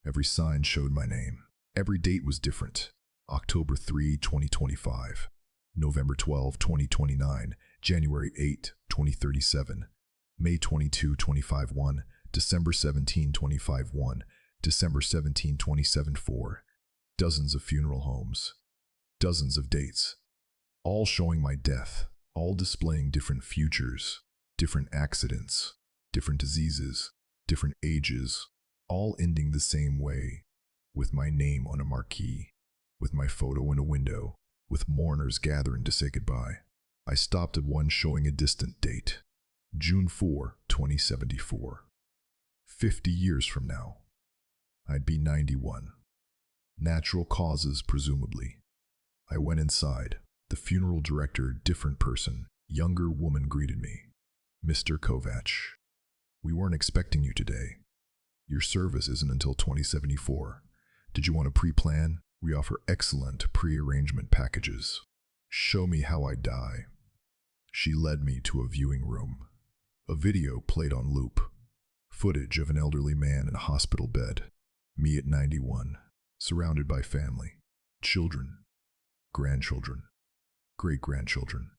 Every sign showed my name. Every date was different. October 3, 2025. November 12, 2029. January 8, 2037. May 22, 2051. December 17, 2051. December 17, 2074. Dozens of funeral homes. Dozens of dates. All showing my death. All displaying different futures. Different accidents. Different diseases. Different ages, all ending the same way, with my name on a marquee, with my photo in a window, with mourners gathering to say goodbye. I stopped at one showing a distant date, June 4, 2074. 50 years from now, I'd be 91. Natural causes, presumably. I went inside. The funeral director, different person, younger woman, greeted me. "Mr. Kovac. We weren't expecting you today. Your service isn't until 2074. Did you want to pre-plan? We offer excellent pre-arrangement packages. Show me how I die." She led me to a viewing room. A video played on loop. Footage of an elderly man in a hospital bed. Me at 91, surrounded by family, children, grandchildren, great-grandchildren,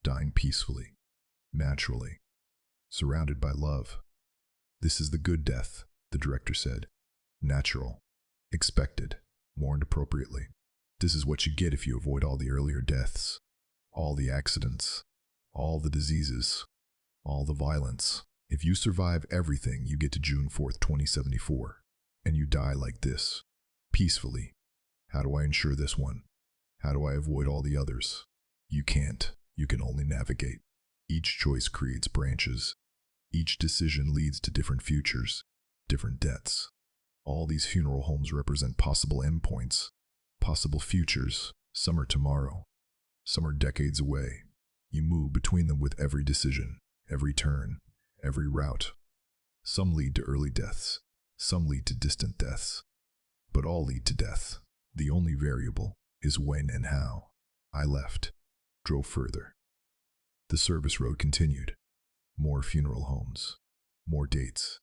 dying peacefully, naturally, surrounded by love. "This is the good death," the director said. "Natural, expected, mourned appropriately. This is what you get if you avoid all the earlier deaths, all the accidents, all the diseases, all the violence. If you survive everything, you get to June 4th, 2074, and you die like this, peacefully. How do I ensure this one? How do I avoid all the others? You can't. You can only navigate. Each choice creates branches. Each decision leads to different futures, different deaths. All these funeral homes represent possible endpoints, possible futures. Some are tomorrow. Some are decades away. You move between them with every decision, every turn, every route. Some lead to early deaths. Some lead to distant deaths. But all lead to death. The only variable is when and how. I left, drove further. The service road continued. More funeral homes, more dates,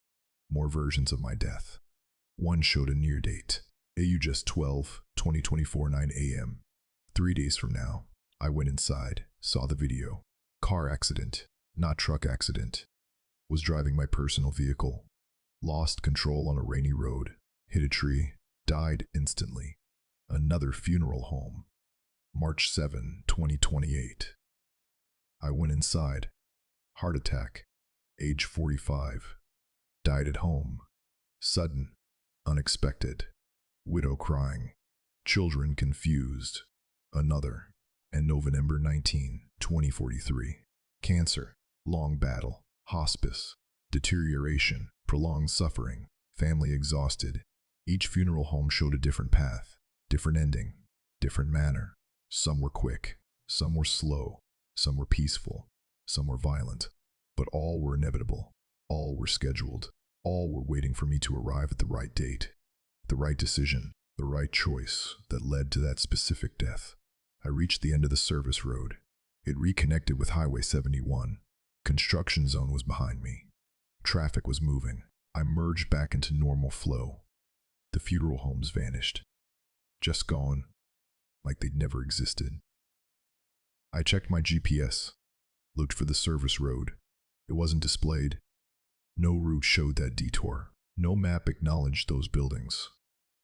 more versions of my death. One showed a near date, AU just 12, 2024, 9 a.m. 3 days from now. I went inside, saw the video. Car accident, not truck accident. Was driving my personal vehicle. Lost control on a rainy road, hit a tree, died instantly. Another funeral home. March 7, 2028. I went inside. Heart attack. Age 45. Died at home. Sudden. Unexpected. Widow crying. Children confused. Another. And November 19, 2043. Cancer. Long battle. Hospice. Deterioration. Prolonged suffering. Family exhausted. Each funeral home showed a different path. Different ending. Different manner. Some were quick. Some were slow. Some were peaceful. Some were violent. But all were inevitable. All were scheduled. All were waiting for me to arrive at the right date. The right decision. The right choice that led to that specific death. I reached the end of the service road. It reconnected with Highway 71. Construction zone was behind me. Traffic was moving. I merged back into normal flow. The funeral homes vanished. Just gone, like they'd never existed. I checked my GPS, looked for the service road. It wasn't displayed. No route showed that detour. No map acknowledged those buildings.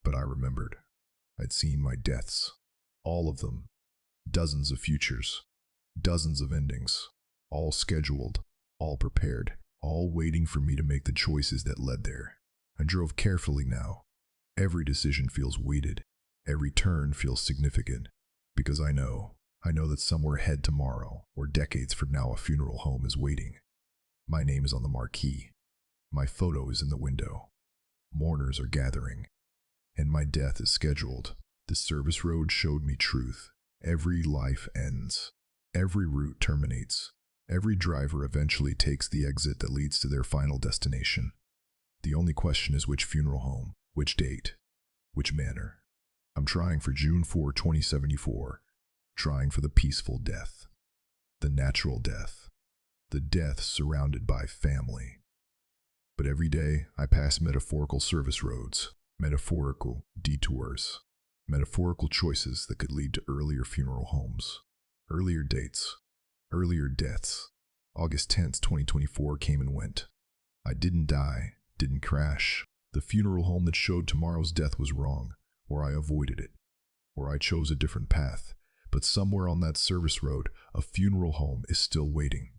But I remembered. I'd seen my deaths. All of them. Dozens of futures. Dozens of endings. All scheduled. All prepared. All waiting for me to make the choices that led there. I drove carefully now. Every decision feels weighted. Every turn feels significant. Because I know that somewhere ahead tomorrow, or decades from now, a funeral home is waiting. My name is on the marquee. My photo is in the window. Mourners are gathering. And my death is scheduled. The service road showed me truth. Every life ends. Every route terminates. Every driver eventually takes the exit that leads to their final destination. The only question is which funeral home, which date, which manner. I'm trying for June 4, 2074. Trying for the peaceful death. The natural death. The death surrounded by family. But every day I pass metaphorical service roads. Metaphorical detours. Metaphorical choices that could lead to earlier funeral homes. Earlier dates. Earlier deaths. August 10th, 2024 came and went. I didn't die. Didn't crash. The funeral home that showed tomorrow's death was wrong. Or I avoided it. Or I chose a different path. But somewhere on that service road, a funeral home is still waiting.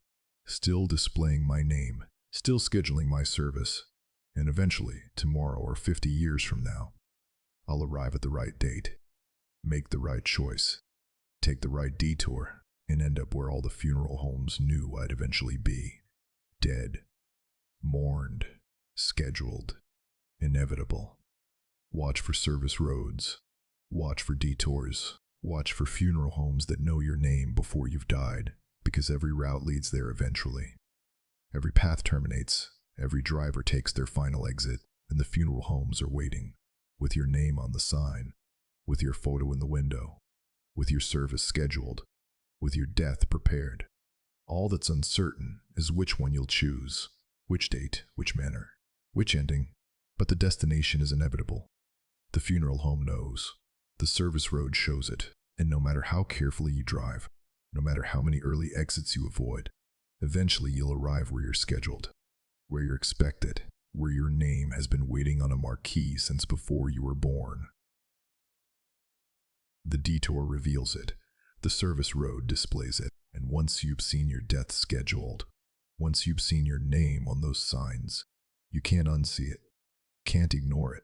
Still displaying my name. Still scheduling my service. And eventually, tomorrow or 50 years from now, I'll arrive at the right date. Make the right choice. Take the right detour. And end up where all the funeral homes knew I'd eventually be. Dead. Mourned. Scheduled. Inevitable. Watch for service roads. Watch for detours. Watch for funeral homes that know your name before you've died, because every route leads there eventually. Every path terminates. Every driver takes their final exit, and the funeral homes are waiting, with your name on the sign, with your photo in the window, with your service scheduled, with your death prepared. All that's uncertain is which one you'll choose, which date, which manner, which ending, but the destination is inevitable. The funeral home knows. The service road shows it, and no matter how carefully you drive, no matter how many early exits you avoid, eventually you'll arrive where you're scheduled, where you're expected, where your name has been waiting on a marquee since before you were born. The detour reveals it. The service road displays it, and once you've seen your death scheduled, Once you've seen your name on those signs, you can't unsee it, can't ignore it,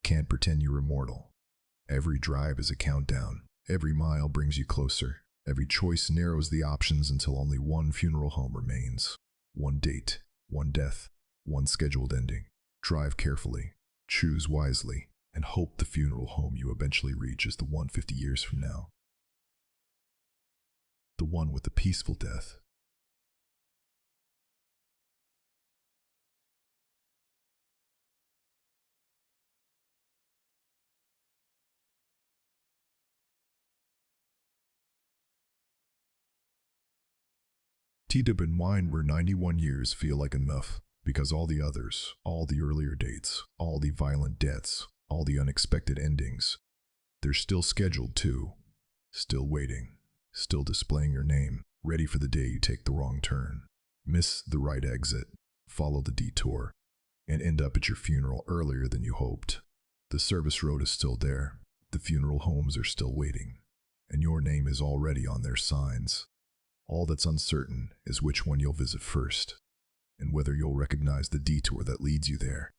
can't pretend you're immortal. Every drive is a countdown. Every mile brings you closer. Every choice narrows the options until only one funeral home remains. One date, one death, one scheduled ending. Drive carefully, choose wisely, and hope the funeral home you eventually reach is the one 50 years from now. The one with the peaceful death. T-Dib and mine were 91 years feel like enough, because all the others, all the earlier dates, all the violent deaths, all the unexpected endings, they're still scheduled too, still waiting, still displaying your name, ready for the day you take the wrong turn, miss the right exit, follow the detour, and end up at your funeral earlier than you hoped. The service road is still there, the funeral homes are still waiting, and your name is already on their signs. All that's uncertain is which one you'll visit first, and whether you'll recognize the detour that leads you there.